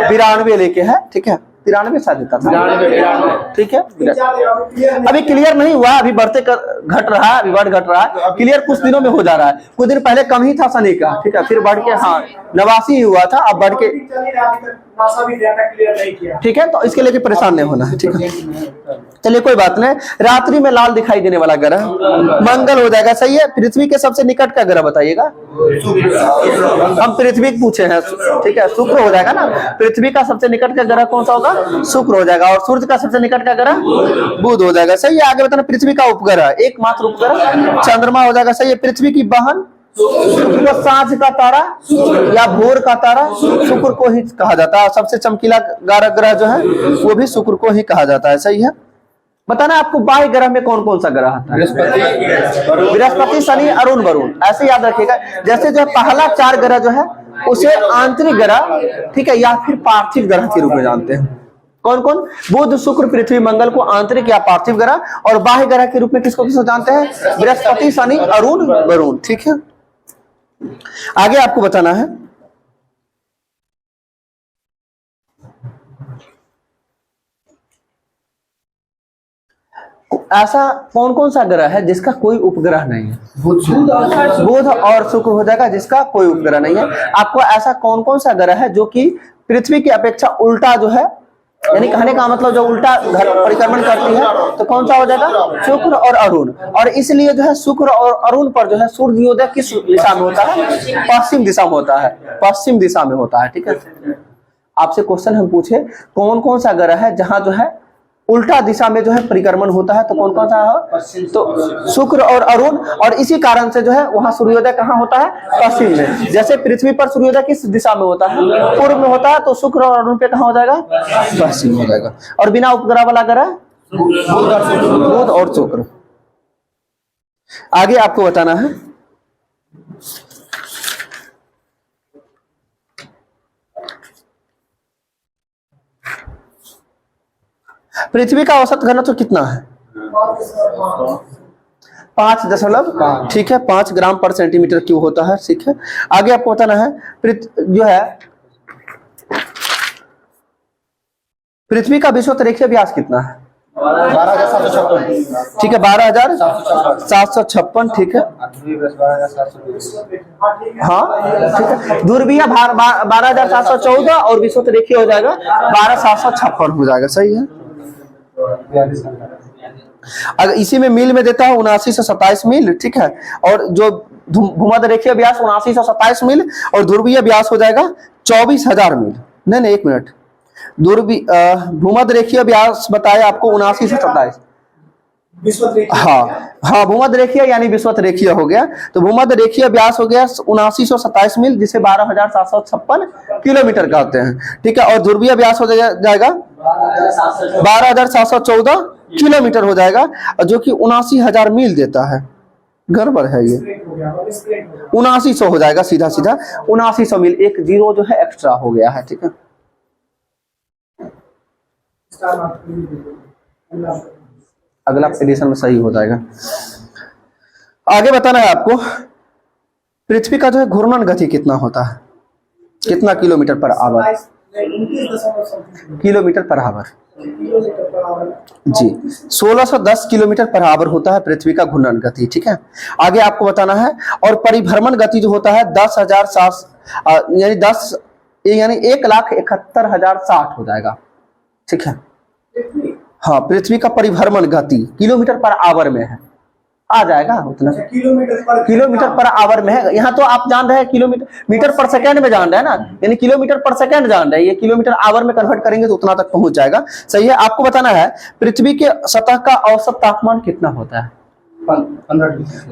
92 लेके है, ठीक है। 93 शायद देता था, ठीक है। अभी क्लियर नहीं हुआ, अभी बढ़ते घट रहा है, अभी बढ़ घट रहा है। क्लियर कुछ दिनों में हो जा रहा है। कुछ दिन पहले कम ही था शनि का, ठीक है, फिर बढ़ के 89 हुआ था, अब बढ़ के, ठीक है। तो इसके लिए परेशान नहीं होना है, ठीक है। चलिए कोई बात नहीं। रात्रि में लाल दिखाई देने वाला ग्रह मंगल हो जाएगा, सही है। पृथ्वी के सबसे निकट का ग्रह बताइएगा। हम पृथ्वी पूछे हैं, ठीक है। शुक्र हो जाएगा ना। पृथ्वी का सबसे निकट का ग्रह कौन सा होगा? शुक्र हो जाएगा। और सूर्य का सबसे निकट का ग्रह बुध हो जाएगा, सही है। आगे बताना पृथ्वी का उपग्रह, एकमात्र उपग्रह चंद्रमा हो जाएगा, सही है। पृथ्वी की बहन सांझ का तारा या भोर का तारा शुक्र को ही कहा जाता है। सबसे चमकीला ग्रह जो है वो भी शुक्र को ही कहा जाता है, सही है। बताना आपको बाह्य ग्रह में कौन कौन सा ग्रह आता है? बृहस्पति, शनि, अरुण, वरुण, ऐसे याद रखिएगा। जैसे जो पहला 4 ग्रह जो है उसे आंतरिक ग्रह, ठीक है, या फिर पार्थिव ग्रह के रूप में जानते हैं। कौन कौन? बुध, शुक्र, पृथ्वी, मंगल को आंतरिक या पार्थिव ग्रह, और बाह्य ग्रह के रूप में किसको जानते हैं? बृहस्पति, शनि, अरुण, वरुण, ठीक है। आगे आपको बताना है ऐसा कौन कौन सा ग्रह है जिसका कोई उपग्रह नहीं है? बुध और शुक्र हो जाएगा, जिसका कोई उपग्रह नहीं है। आपको ऐसा कौन कौन सा ग्रह है जो कि पृथ्वी की अपेक्षा उल्टा जो है, यानी कहने का मतलब जो उल्टा परिक्रमण करती है, तो कौन सा हो जाएगा? शुक्र और अरुण। और इसलिए जो है शुक्र और अरुण पर जो है सूर्योदय किस दिशा में होता है? पश्चिम दिशा में होता है, पश्चिम दिशा में होता है, ठीक है। आपसे क्वेश्चन हम पूछे कौन कौन सा ग्रह है जहां जो है उल्टा दिशा में जो है परिक्रमण होता है, तो कौन कौन सा है? तो शुक्र और अरुण। और इसी कारण से जो है वहां सूर्योदय कहाँ होता है? पश्चिम में। जैसे पृथ्वी पर सूर्योदय किस दिशा में होता है? पूर्व में होता है, तो शुक्र और अरुण पे कहाँ हो जाएगा? पश्चिम हो जाएगा। और बिना उपग्रह वाला ग्रह बुध और शुक्र। आगे आपको बताना है पृथ्वी का औसत घनत्व कितना है? 5 ठीक है, 5 ग्राम पर सेंटीमीटर क्यूब होता है, ठीक है। आगे आपको बताना है जो है पृथ्वी का विषुवत-रेखीय व्यास कितना है? 12,756, ठीक है, 12,756, ठीक है। हाँ ठीक है, ध्रुवीय 12,714 और विषुवत-रेखीय हो जाएगा 12,756 हो जाएगा, सही है। अगर इसी में मील में देता है 79 से 27 मील, ठीक है। और जो भूमध्य रेखीय व्यास 79 से 27 मील, और ध्रुवीय व्यास हो जाएगा 24,000 मील। नहीं 1 मिनट, भूमध्य रेखीय व्यास बताया आपको 79 से 27। हाँ भूमध्य रेखीय यानी विषुवत रेखीय हो गया, तो भूमध्य रेखीय व्यास हो गया 7927 मील, जिसे 12,756 किलोमीटर कहते हैं, ठीक है। और ध्रुवीय व्यास हो जाएगा 12,714 किलोमीटर हो जाएगा, जो कि 79,000 मील देता है। गड़बड़ है ये, 7900 हो जाएगा, सीधा 7900 मील। एक जीरो जो है एक्स्ट्रा हो गया है, ठीक है। अगला एडिशन में सही हो जाएगा। आगे बताना है आपको पृथ्वी का जो है घूर्णन गति कितना होता है, कितना kilometre per hour? Kilometre per hour जी। 1610 किलोमीटर पर आवर होता है पृथ्वी का घूर्णन गति। ठीक है, आगे आपको बताना है। और परिभ्रमण गति जो होता है 10,007 यानी 1,71,060 हो जाएगा। ठीक है, हाँ, पृथ्वी का परिभ्रमण गति किलोमीटर पर आवर में है, आ जाएगा उतना। किलोमीटर पर आवर में है। यहाँ तो आप जान रहे हैं मीटर पर सेकंड में जान रहे हैं ना, यानी किलोमीटर पर सेकंड जान रहे हैं, ये किलोमीटर आवर में कन्वर्ट करेंगे तो उतना तक पहुंच जाएगा। सही है। आपको बताना है पृथ्वी के सतह का औसत तापमान कितना होता है?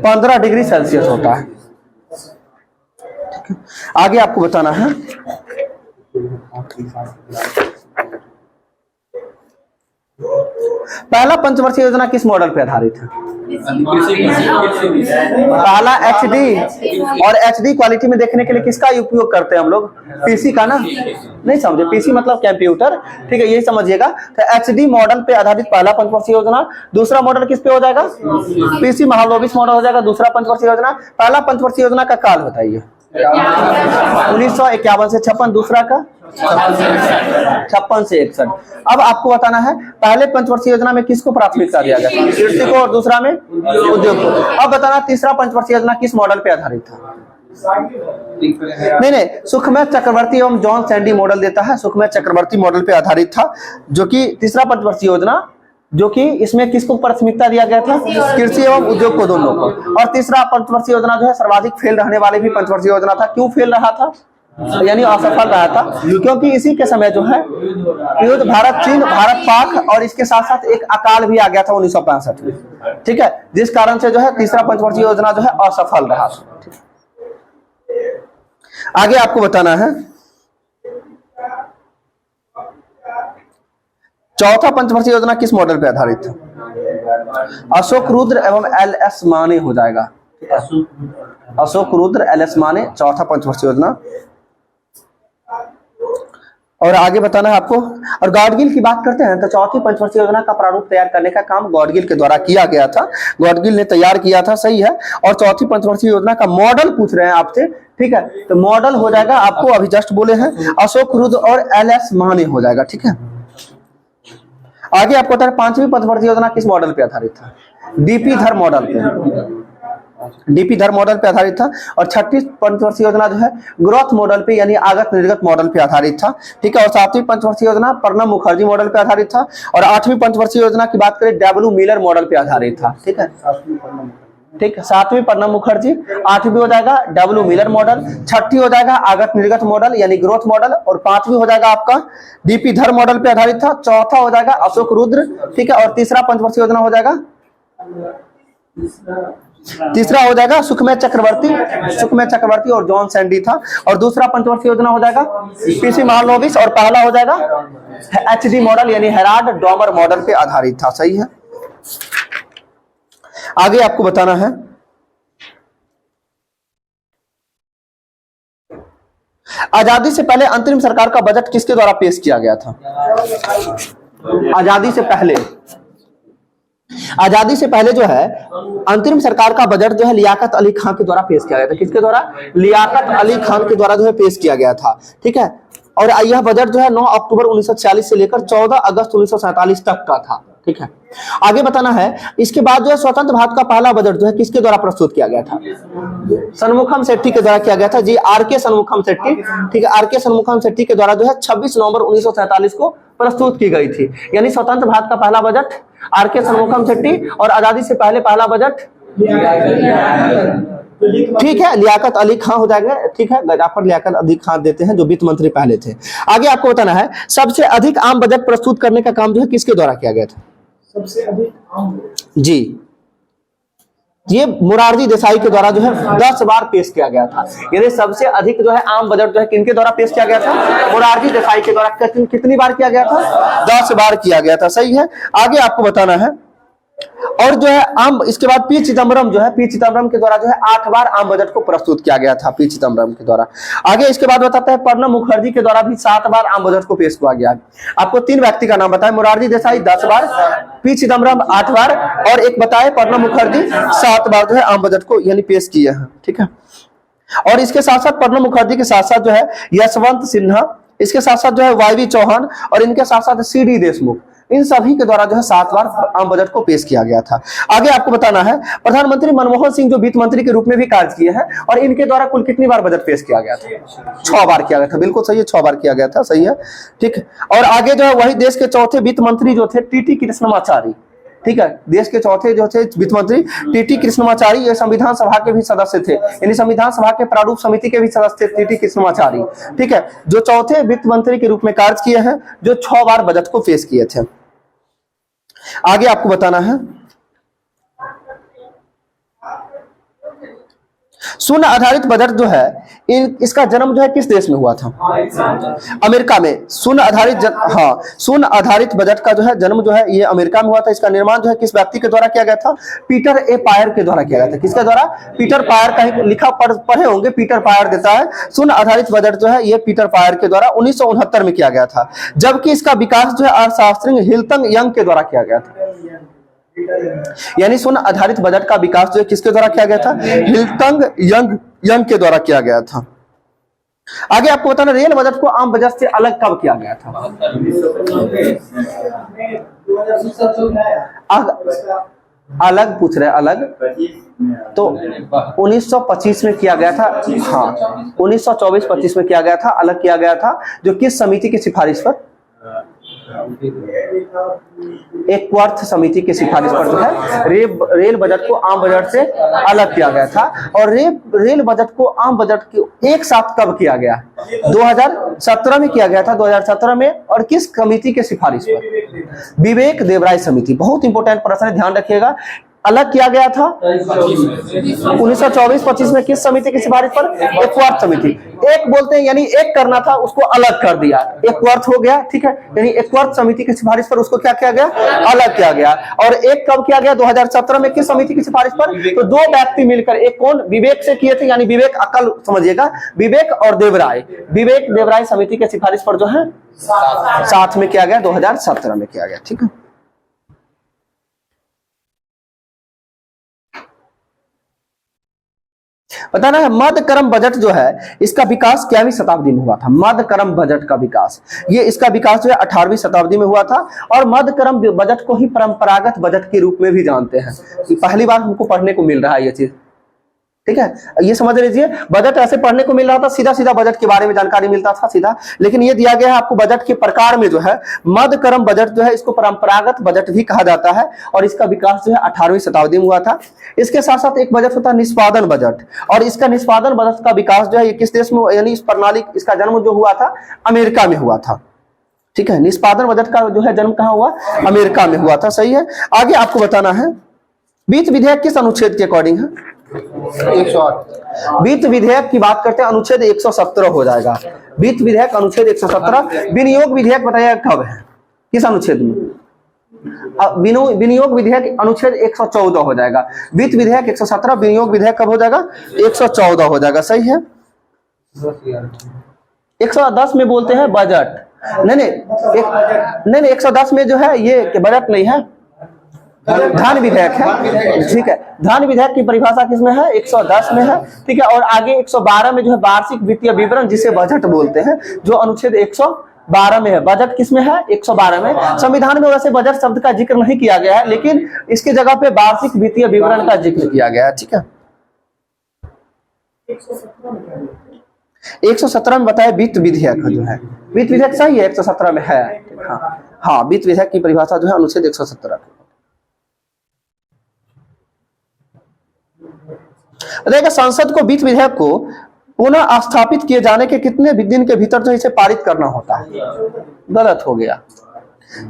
15 डिग्री सेल्सियस होता है। आगे आपको बताना है पहला पंचवर्षीय योजना किस मॉडल पर आधारित है? पहला एचडी, और एचडी क्वालिटी में देखने के लिए किसका उपयोग करते हैं हम लोग? पीसी का ना, नहीं समझे? पीसी मतलब कंप्यूटर। ठीक है, यही समझिएगा। तो एचडी मॉडल पे आधारित पहला पंचवर्षीय योजना। दूसरा मॉडल किस पे हो जाएगा? पीसी महालोबिस मॉडल हो जाएगा दूसरा पंचवर्षीय योजना। पहला पंचवर्षीय योजना का काल बताइए। 1951 से 56। दूसरा का 56 से 61। अब आपको बताना है पहले पंचवर्षीय योजना में किसको प्राथमिकता दिया गया था? कृषि को, और दूसरा में उद्योग को। अब बताना तीसरा पंचवर्षीय योजना किस मॉडल पे आधारित था? नहीं, सुखमय चक्रवर्ती एवं जॉन सैंडी मॉडल देता है, सुखमय चक्रवर्ती मॉडल पे आधारित था, जो कि तीसरा पंचवर्षीय योजना, जो कि इसमें किसको प्राथमिकता दिया गया था? कृषि एवं उद्योग को, दोनों को। और तीसरा पंचवर्षीय योजना जो है सर्वाधिक फेल रहने वाली भी पंचवर्षीय योजना था। क्यों फेल रहा था, यानी असफल रहा था? क्योंकि इसी के समय जो है युद्ध भारत चीन, भारत पाक, और इसके साथ साथ एक अकाल भी आ गया था 1965 में। ठीक है, जिस कारण से जो है तीसरा पंचवर्षीय योजना जो है असफल रहा। आगे आपको बताना है चौथा पंचवर्षीय योजना किस मॉडल पर आधारित था? अशोक रुद्र एवं एल.एस. माने हो जाएगा। अशोक रुद्र, एल.एस. माने, चौथा पंचवर्षीय योजना। और आगे बताना है आपको। और गॉडगिल की बात करते हैं तो चौथी पंचवर्षीय योजना का प्रारूप तैयार करने का काम गॉडगिल के द्वारा किया गया था, गॉडगिल ने तैयार किया था। सही है। और चौथी पंचवर्षीय योजना का मॉडल पूछ रहे हैं आपसे। ठीक है, तो मॉडल हो जाएगा, आपको अभी जस्ट बोले हैं, अशोक रुद्र और एल.एस. माने हो जाएगा। ठीक है, आगे आपको बता रहे पांचवी पंचवर्षीय योजना किस मॉडल पे आधारित था? डीपी धर मॉडल पे, डीपी धर मॉडल पे आधारित था। और छठी पंचवर्षीय योजना जो है ग्रोथ मॉडल पे, यानी आगत निर्गत मॉडल पे आधारित था। ठीक है, और सातवीं पंचवर्षीय योजना प्रणब मुखर्जी मॉडल पे आधारित था। और आठवीं पंचवर्षीय योजना की बात करें डब्ल्यू मिलर मॉडल पे आधारित था। ठीक है, ठीक है, सातवीं प्रणब मुखर्जी, आठवीं हो जाएगा डब्ल्यू मिलर मॉडल, छठी हो जाएगा आगत निर्गत मॉडल यानी ग्रोथ मॉडल, और पांचवी हो जाएगा आपका डीपी धर मॉडल पे आधारित था। चौथा हो जाएगा अशोक रुद्र। ठीक है, और तीसरा पंचवर्षीय योजना हो जाएगा, तीसरा हो जाएगा सुखमय चक्रवर्ती और जॉन सैंडी था। और दूसरा पंचवर्षीय योजना हो जाएगा पीसी महालोबिस, और पहला हो जाएगा एचडी मॉडल यानी हेराल्ड डॉमर मॉडल पे आधारित था। सही है। आगे आपको बताना है आजादी से पहले अंतरिम सरकार का बजट किसके द्वारा पेश किया गया था? आजादी से पहले जो है अंतरिम सरकार का बजट जो है लियाकत अली खान के द्वारा पेश किया गया था। किसके द्वारा? लियाकत अली खान के द्वारा जो है पेश किया गया था। ठीक है, और यह बजट जो है 9 अक्टूबर 1946 से लेकर 14 अगस्त 1947 तक का था। ठीक है, आगे बताना है इसके बाद जो है स्वतंत्र भारत का पहला बजट जो है किसके द्वारा प्रस्तुत किया गया था? सन्मुखम सेट्टी के द्वारा किया गया था जी, आर.के. सन्मुखम सेट्टी। ठीक है, आर.के. सन्मुखम सेट्टी के द्वारा जो है 26 नवंबर 1947 को प्रस्तुत की गई थी। यानी स्वतंत्र भारत का पहला बजट आर.के. सन्मुखम सेट्टी, और आजादी से पहले पहला बजट ठीक है लियाकत अली खान हो जाएगा। ठीक है, गजाफर लियाकत अली खान देते हैं जो वित्त मंत्री पहले थे। आगे आपको बताना है सबसे अधिक आम बजट प्रस्तुत करने का काम जो है किसके द्वारा किया गया था? सबसे अधिक आम जी, ये मोरारजी देसाई के द्वारा जो है 10 बार पेश किया गया था। यानी सबसे अधिक जो है आम बजट जो है किनके द्वारा पेश किया गया था? मोरारजी देसाई के द्वारा। कितनी बार किया गया था? 10 बार किया गया था। सही है। आगे आपको बताना है और जो है आम, इसके बाद पी चिदम्बरम जो है, पी चिदम्बरम के द्वारा जो है 8 बार आम बजट को प्रस्तुत किया गया था, पी चिदम्बरम के द्वारा। आगे इसके बाद बताते हैं प्रणब मुखर्जी के द्वारा भी 7 बार आम बजट को पेश किया गया। आपको 3 व्यक्ति का नाम बताएं, मोरारजी देसाई 10 बार, पी चिदम्बरम 8 बार, और एक बताए प्रणब मुखर्जी 7 बार जो है आम बजट को यानी पेश किए हैं। ठीक है, और इसके साथ साथ प्रणब मुखर्जी के साथ साथ जो है यशवंत सिन्हा, इसके साथ साथ जो है वाई चौहान और इनके साथ साथ सी.डी. देशमुख, इन सभी के द्वारा जो है 7 बार आम बजट को पेश किया गया था। आगे आपको बताना है प्रधानमंत्री मनमोहन सिंह जो वित्त मंत्री के रूप में भी कार्य किए हैं और इनके द्वारा कुल कितनी बार बजट पेश किया गया था? 6 बार किया गया था। बिल्कुल सही है, 6 बार किया गया था, सही है, ठीक है। और आगे जो है वही देश के चौथे वित्त मंत्री जो थे टी.टी. कृष्णमाचारी, ठीक है, देश के चौथे जो थे वित्त मंत्री टी.टी. कृष्णमाचारी, ये संविधान सभा के भी सदस्य थे, यानी संविधान सभा के प्रारूप समिति के भी सदस्य थे टी.टी. कृष्णमाचारी, ठीक है, जो चौथे वित्त मंत्री के रूप में कार्य किए हैं, जो 6 बार बजट को पेश किए थे। आगे आपको बताना है शून्य आधारित बजट जो है इसका जन्म जो है किस देश में हुआ था? अमेरिका में। शून्य आधारित बजट का जो है जन्म जो है ये अमेरिका में हुआ था। इसका निर्माण जो है किस व्यक्ति के द्वारा किया गया था? पीटर ए पायर के द्वारा किया गया था। किसके द्वारा? पीटर पायर का ही लिखा पढ़े होंगे, पीटर पायर देता है। शून्य आधारित बजट जो है ये पीटर पायर के द्वारा 1969 में किया गया था, जबकि इसका विकास जो है अर्थशास्त्री हिल्टन यंग के द्वारा किया गया था। यानी शून्य आधारित बजट का विकास जो है किसके द्वारा किया गया था? हिल्टन यंग के द्वारा किया गया था। आगे आपको बताना रेल बजट को आम बजट से अलग कब किया गया था? अलग पूछ रहे, अलग तो 1925 में किया गया था। हाँ, 1924-25 में किया गया था, अलग किया गया था। जो किस समिति की सिफारिश पर? एक्वर्थ समिति की सिफारिश पर जो है रेल बजट को आम बजट से अलग किया गया था। और रेल बजट को आम बजट के एक साथ कब किया गया? 2017 में किया गया था, 2017 में। और किस कमिटी के सिफारिश पर? विवेक देवराय समिति। बहुत इंपॉर्टेंट प्रश्न है, ध्यान रखिएगा। अलग किया गया था 1924-25 में किस समिति की सिफारिश पर? एक्वर्थ समिति। एक बोलते हैं यानी एक करना था, उसको अलग कर दिया, एक्वर्थ हो गया, ठीक है। यानी एक्वर्थ समिति की सिफारिश पर उसको क्या किया गया? अलग किया गया। और एक कब किया गया? 2017 में। किस समिति की सिफारिश पर? तो 2 व्यक्ति मिलकर, एक कौन? विवेक से किए थे, यानी विवेक अकल समझिएगा, विवेक और देवराय, विवेक देवराय समिति के सिफारिश पर जो है साथ में किया गया, 2017 में किया गया, ठीक है। बताना है मध्यक्रम बजट जो है इसका विकास क्यावीं शताब्दी में हुआ था? मध्यक्रम बजट का विकास, ये इसका विकास जो है 18वीं शताब्दी में हुआ था। और मध्यक्रम बजट को ही परंपरागत बजट के रूप में भी जानते हैं। पहली बार हमको पढ़ने को मिल रहा है ये चीज, ठीक है। ये समझ लीजिए, बजट ऐसे पढ़ने को मिल रहा था, सीधा सीधा बजट के बारे में जानकारी मिलता था सीधा, लेकिन ये दिया गया है आपको बजट के प्रकार में जो है मध्यक्रम बजट जो है इसको परंपरागत बजट भी कहा जाता है। और इसका विकास जो है 18वीं शताब्दी में हुआ था। इसके साथ साथ एक बजट होता है निष्पादन बजट, और इसका निष्पादन बजट का विकास जो है ये किस देश में, यानी इस प्रणाली, इसका जन्म जो हुआ था अमेरिका में हुआ था, ठीक है। निष्पादन बजट का जो है जन्म कहाँ हुआ? अमेरिका में हुआ था, सही है। आगे आपको बताना है वित्त विधेयक किस अनुच्छेद के अकॉर्डिंग है? 108। वित्त विधेयक की बात करते हैं, अनुच्छेद 117 हो जाएगा। वित्त विधेयक अनुच्छेद 117। विनियोग विधेयक बताइए कब है, किस अनुच्छेद में? विनियोग विधेयक अनुच्छेद 114 हो जाएगा। वित्त विधेयक 117, विनियोग विधेयक कब हो जाएगा? 114 हो जाएगा, सही है। 110 में बोलते हैं बजट, नहीं 110 में जो है ये बजट नहीं है, धन विधेयक है, ठीक है। धन विधेयक की परिभाषा किसमें है? 110 में है, ठीक है। और आगे 112 में जो है वार्षिक वित्तीय विवरण, जिसे बजट बोलते हैं, जो अनुच्छेद 112 में है। बजट किसमें है? 112 में। संविधान में वैसे बजट शब्द का जिक्र नहीं किया गया है, लेकिन इसके जगह पे वार्षिक वित्तीय विवरण का जिक्र किया गया है, ठीक है। 117 में बताया वित्त विधेयक जो है, वित्त विधेयक सही है, 117 में है। हाँ, वित्त विधेयक की परिभाषा जो है अनुच्छेद 117। बताइएगा संसद को वित्त विधेयक को पुनः स्थापित किए जाने के कितने दिन के भीतर जो इसे पारित करना होता है? गलत हो गया।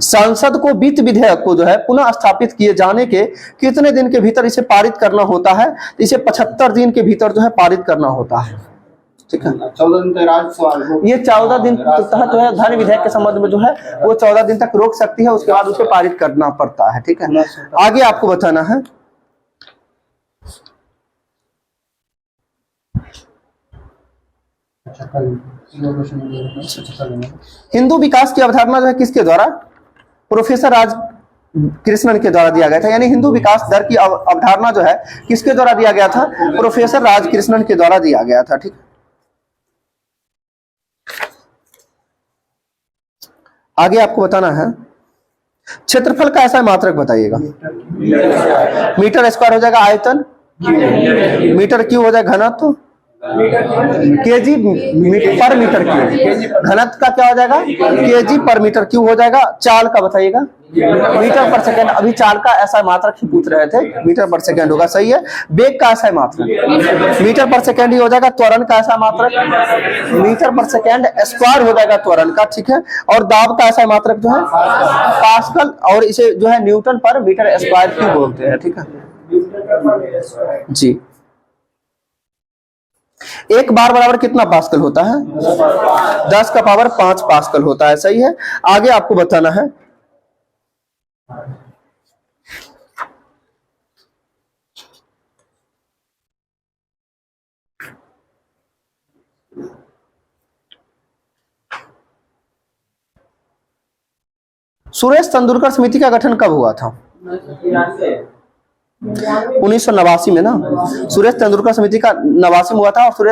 संसद को वित्त विधेयक को जो है पुनः स्थापित किए जाने के कितने दिन के भीतर इसे पारित करना होता है? इसे 75 दिन के भीतर जो है पारित करना होता है, ठीक है। 14 दिन तक ये 14 दिन तहत जो है धन विधेयक के संबंध में जो है वो 14 दिन तक रोक सकती है, उसके बाद उसे पारित करना पड़ता है, ठीक है। आगे आपको बताना है हिंदू विकास की अवधारणा जो है किसके द्वारा? प्रोफेसर राज कृष्णन के द्वारा दिया गया था। यानी हिंदू विकास दर की अवधारणा जो है किसके द्वारा दिया गया था? प्रोफेसर राज कृष्णन के द्वारा दिया गया था, ठीक। आगे आपको बताना है क्षेत्रफल का ऐसा मात्रक बताइएगा। मीटर स्क्वायर हो जाएगा आयतन, मीटर क्यूब हो जाएगा घनत्व, केजी पर मीटर क्यूब, घनत्व का क्या हो जाएगा केजी पर मीटर क्यूब हो जाएगा। चाल का बताइएगा मीटर पर सेकंड, अभी चाल का ऐसा मात्रक ही पूछ रहे थे, मीटर पर सेकंड होगा, सही है। वेग का ऐसा मात्रक मीटर पर सेकंड ही हो जाएगा। त्वरण का ऐसा मात्रक मीटर पर सेकंड स्क्वायर हो जाएगा त्वरण का, ठीक है। और दाब का ऐसा मात्रक जो है पास्कल, और इसे जो है न्यूटन पर मीटर स्क्वायर क्यूब बोलते हैं, ठीक है जी। एक बार बराबर कितना पास्कल होता है 10 का पावर 5 पास्कल होता है, सही है। आगे आपको बताना है सुरेश तेंदुलकर समिति का गठन कब हुआ था 1989 में ना। सुरेश तेंदुलकर समिति का 89 में हुआ था। और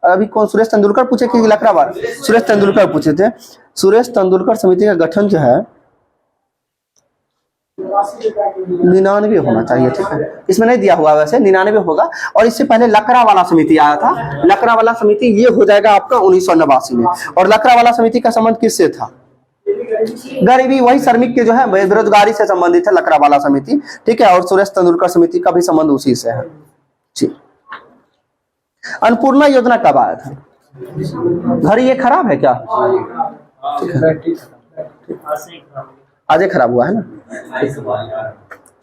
अभी कौन सुरेश तेंदुलकर पूछे कि लकड़ावाल? सुरेश तेंदुलकर पूछे थे। सुरेश तेंदुलकर समिति का गठन जो है 99 होना चाहिए, ठीक है। इसमें नहीं दिया हुआ, वैसे 99 होगा। और इससे पहले लकड़ावाला समिति आया था। लकड़ावाला समिति ये हो जाएगा आपका 1989 में। और लकड़ावाला समिति का संबंध किससे था? गरीबी, वही श्रमिक के जो है बेरोजगारी से संबंधित है लकड़ावाला समिति, ठीक है। और सुरेश तेंदुलकर समिति का भी संबंध उसी से है जी। अन्नपूर्णा योजना कब आया था? घड़ी ये खराब है क्या? आज खराब हुआ है ना,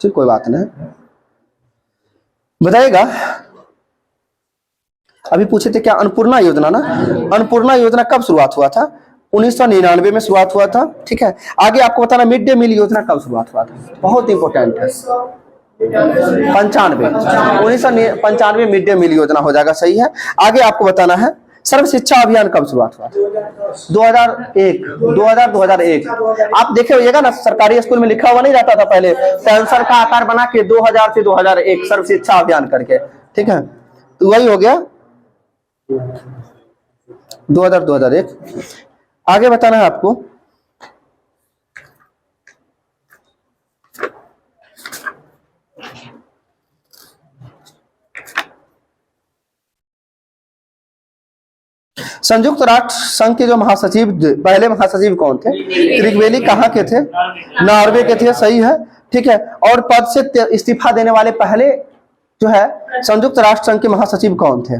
ठीक, कोई बात नहीं, बताइएगा। अभी पूछे थे क्या अन्नपूर्णा योजना ना। अन्नपूर्णा योजना कब शुरुआत हुआ था? 1999 में शुरुआत हुआ था, ठीक है। आगे आपको बताना मिड डे मील योजना कब शुरुआत हुआ था, बहुत इंपॉर्टेंट है। 1995 मिड डे मील योजना हो जाएगा, सही है। आगे आपको बताना है सर्व शिक्षा अभियान कब शुरुआत हुआ था? 2001। आप देखे होइएगा ना, सरकारी स्कूल में लिखा हुआ नहीं रहता था पहले, पेंसिल का आकार बना के 2000 से 2001 सर्व शिक्षा अभियान करके, ठीक है। तो वही हो गया 2001। आगे बताना है आपको संयुक्त राष्ट्र संघ के जो महासचिव, पहले महासचिव कौन थे? त्रिगवेली कहाँ के थे? नॉर्वे के थे, सही है, ठीक है। और पद से इस्तीफा देने वाले पहले जो है संयुक्त राष्ट्र संघ के महासचिव कौन थे?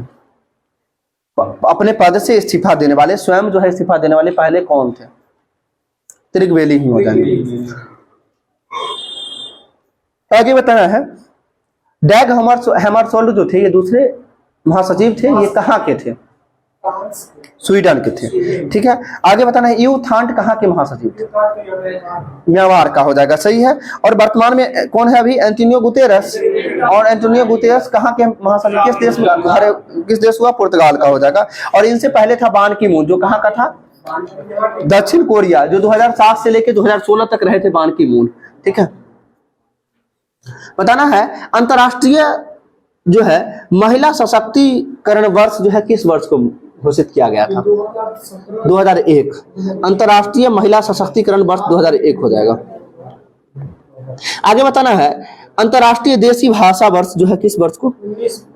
अपने पद से इस्तीफा देने वाले, स्वयं जो है इस्तीफा देने वाले पहले कौन थे? त्रिगवेली ही हो जाएंगे। आगे बताना है डैग हैमरशोल्ड जो थे, ये दूसरे महासचिव थे, ये कहाँ के थे? स्वीडन के थे, ठीक है। आगे बताना है यू थांट कहाँ के महासचिव थे? म्यांमार का हो जाएगा, सही है। और वर्तमान में कौन है अभी? Antonio Guterres. और एंटोनियो गुतेरस कहाँ के महासचिव, किस देश में? किस देश हुआ? पुर्तगाल का हो जाएगा। और इनसे पहले था बान की मून, जो कहाँ का था? दक्षिण कोरिया, जो 2007 से लेकर 2016 तक रहे थे बान की मून, ठीक है। बताना है अंतरराष्ट्रीय जो है महिला सशक्तिकरण वर्ष जो है किस वर्ष को घोषित किया गया था? 2001। अंतरराष्ट्रीय महिला सशक्तिकरण वर्ष 2001 हो जाएगा। आगे बताना है अंतरराष्ट्रीय देसी भाषा वर्ष जो है किस वर्ष को?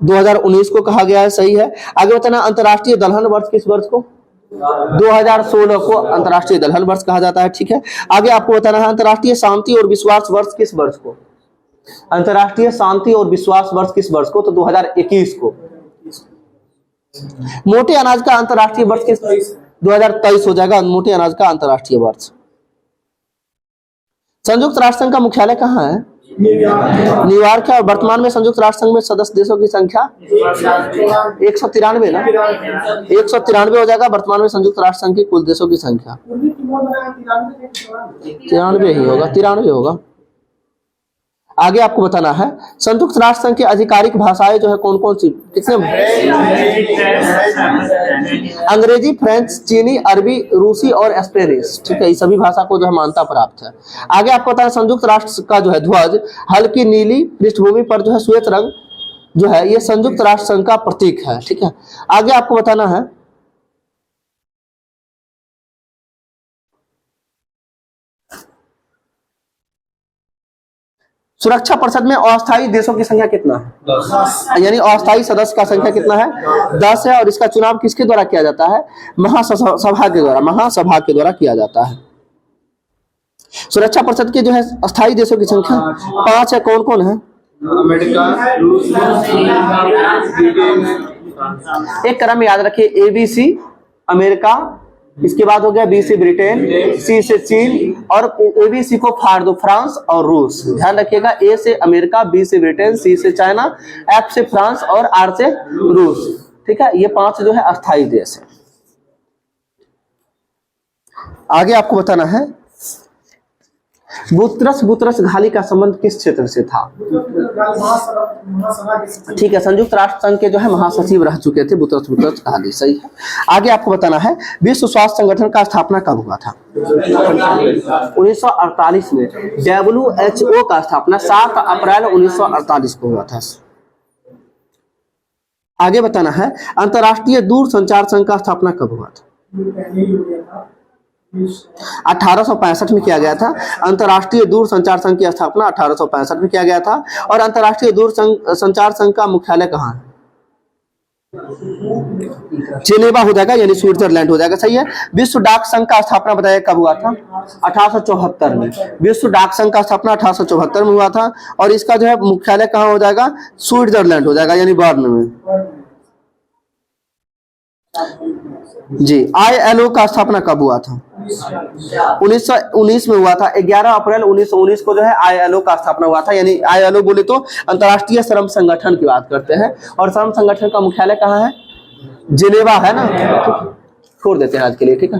2019 को कहा गया है, सही है। आगे बताना अंतरराष्ट्रीय दलहन वर्ष किस वर्ष को? 2016 को अंतरराष्ट्रीय दलहन वर्ष कहा जाता है, ठीक है। आगे आपको बताना है अंतरराष्ट्रीय शांति और विश्वास वर्ष किस वर्ष को? अंतरराष्ट्रीय शांति और विश्वास वर्ष किस वर्ष को? तो 2021 को। मोटे अनाज का अंतरराष्ट्रीय वर्ष किस? 2023 हो जाएगा मोटे अनाज का अंतरराष्ट्रीय वर्ष। संयुक्त राष्ट्र संघ का मुख्यालय कहाँ है? न्यूयॉर्क है। और वर्तमान में संयुक्त राष्ट्र संघ में सदस्य देशों की संख्या 193 ना, 193 हो जाएगा वर्तमान में संयुक्त राष्ट्र संघ की कुल देशों की संख्या। 93 ही होगा, 93 होगा। आगे आपको बताना है संयुक्त राष्ट्र संघ की आधिकारिक भाषाएं जो है कौन कौन सी, कितने? अंग्रेजी, फ्रेंच, चीनी, अरबी, रूसी और स्पेनिश, ठीक है। ये सभी भाषा को जो है मान्यता प्राप्त है। आगे आपको बताना संयुक्त राष्ट्र का जो है ध्वज हल्की नीली पृष्ठभूमि पर जो है श्वेत रंग जो है ये संयुक्त राष्ट्र संघ का प्रतीक है, ठीक है। आगे आपको बताना है सुरक्षा परिषद में अस्थायी देशों की संख्या कितना है, यानी अस्थायी सदस्य का संख्या कितना है, 10 है। और इसका चुनाव किसके द्वारा किया जाता है, महासभा के द्वारा, महासभा के द्वारा किया जाता है। सुरक्षा परिषद के जो है अस्थायी देशों की संख्या 5 है। कौन कौन है,
अमेरिका, रूस,
एक क्रम में याद रखिए, ABC अमेरिका, इसके बाद हो गया B से ब्रिटेन, C से चीन, और ABC को फाड़ दो, फ्रांस और रूस। ध्यान रखिएगा, A से अमेरिका, B से ब्रिटेन, C से चाइना, F से फ्रांस और R से रूस। ठीक है, ये 5 जो है अस्थायी देश है। आगे आपको बताना है बुतरस घाली का संबंध किस क्षेत्र से था। ठीक है, संयुक्त राष्ट्र संघ के जो है महासचिव रह चुके थे बुतरस घाली, सही है। आगे आपको बताना है विश्व स्वास्थ्य संगठन का स्थापना कब हुआ था। 1948 में। WHO का स्थापना 7 अप्रैल 1948 को हुआ था। आगे बताना है अंतर्राष्ट्रीय दूरसंचार संघ का स्थापना कब हुआ था। 1865 में किया गया था। अंतर्राष्ट्रीय दूरसंचार संघ की स्थापना 1865 में किया गया था। और अंतर्राष्ट्रीय दूरसंचार संघ का मुख्यालय कहाँ है, जेनेवा हो जाएगा, यानी स्विट्जरलैंड हो जाएगा, सही है। विश्व डाक संघ का स्थापना बताया कब हुआ था, 1874 में। विश्व डाक संघ का स्थापना 1874 में हुआ था। और इसका जो है मुख्यालय कहाँ हो जाएगा, स्विट्जरलैंड हो जाएगा, यानी बर्न में। जी, ILO का स्थापना कब हुआ था, 1919 में हुआ था। 11 अप्रैल 1919 को जो है ILO का स्थापना हुआ था। यानी ILO बोले तो अंतर्राष्ट्रीय श्रम संगठन की बात करते हैं। और श्रम संगठन का मुख्यालय कहाँ है, जिनेवा है ना। छोड़ देते हैं आज के लिए, ठीक है।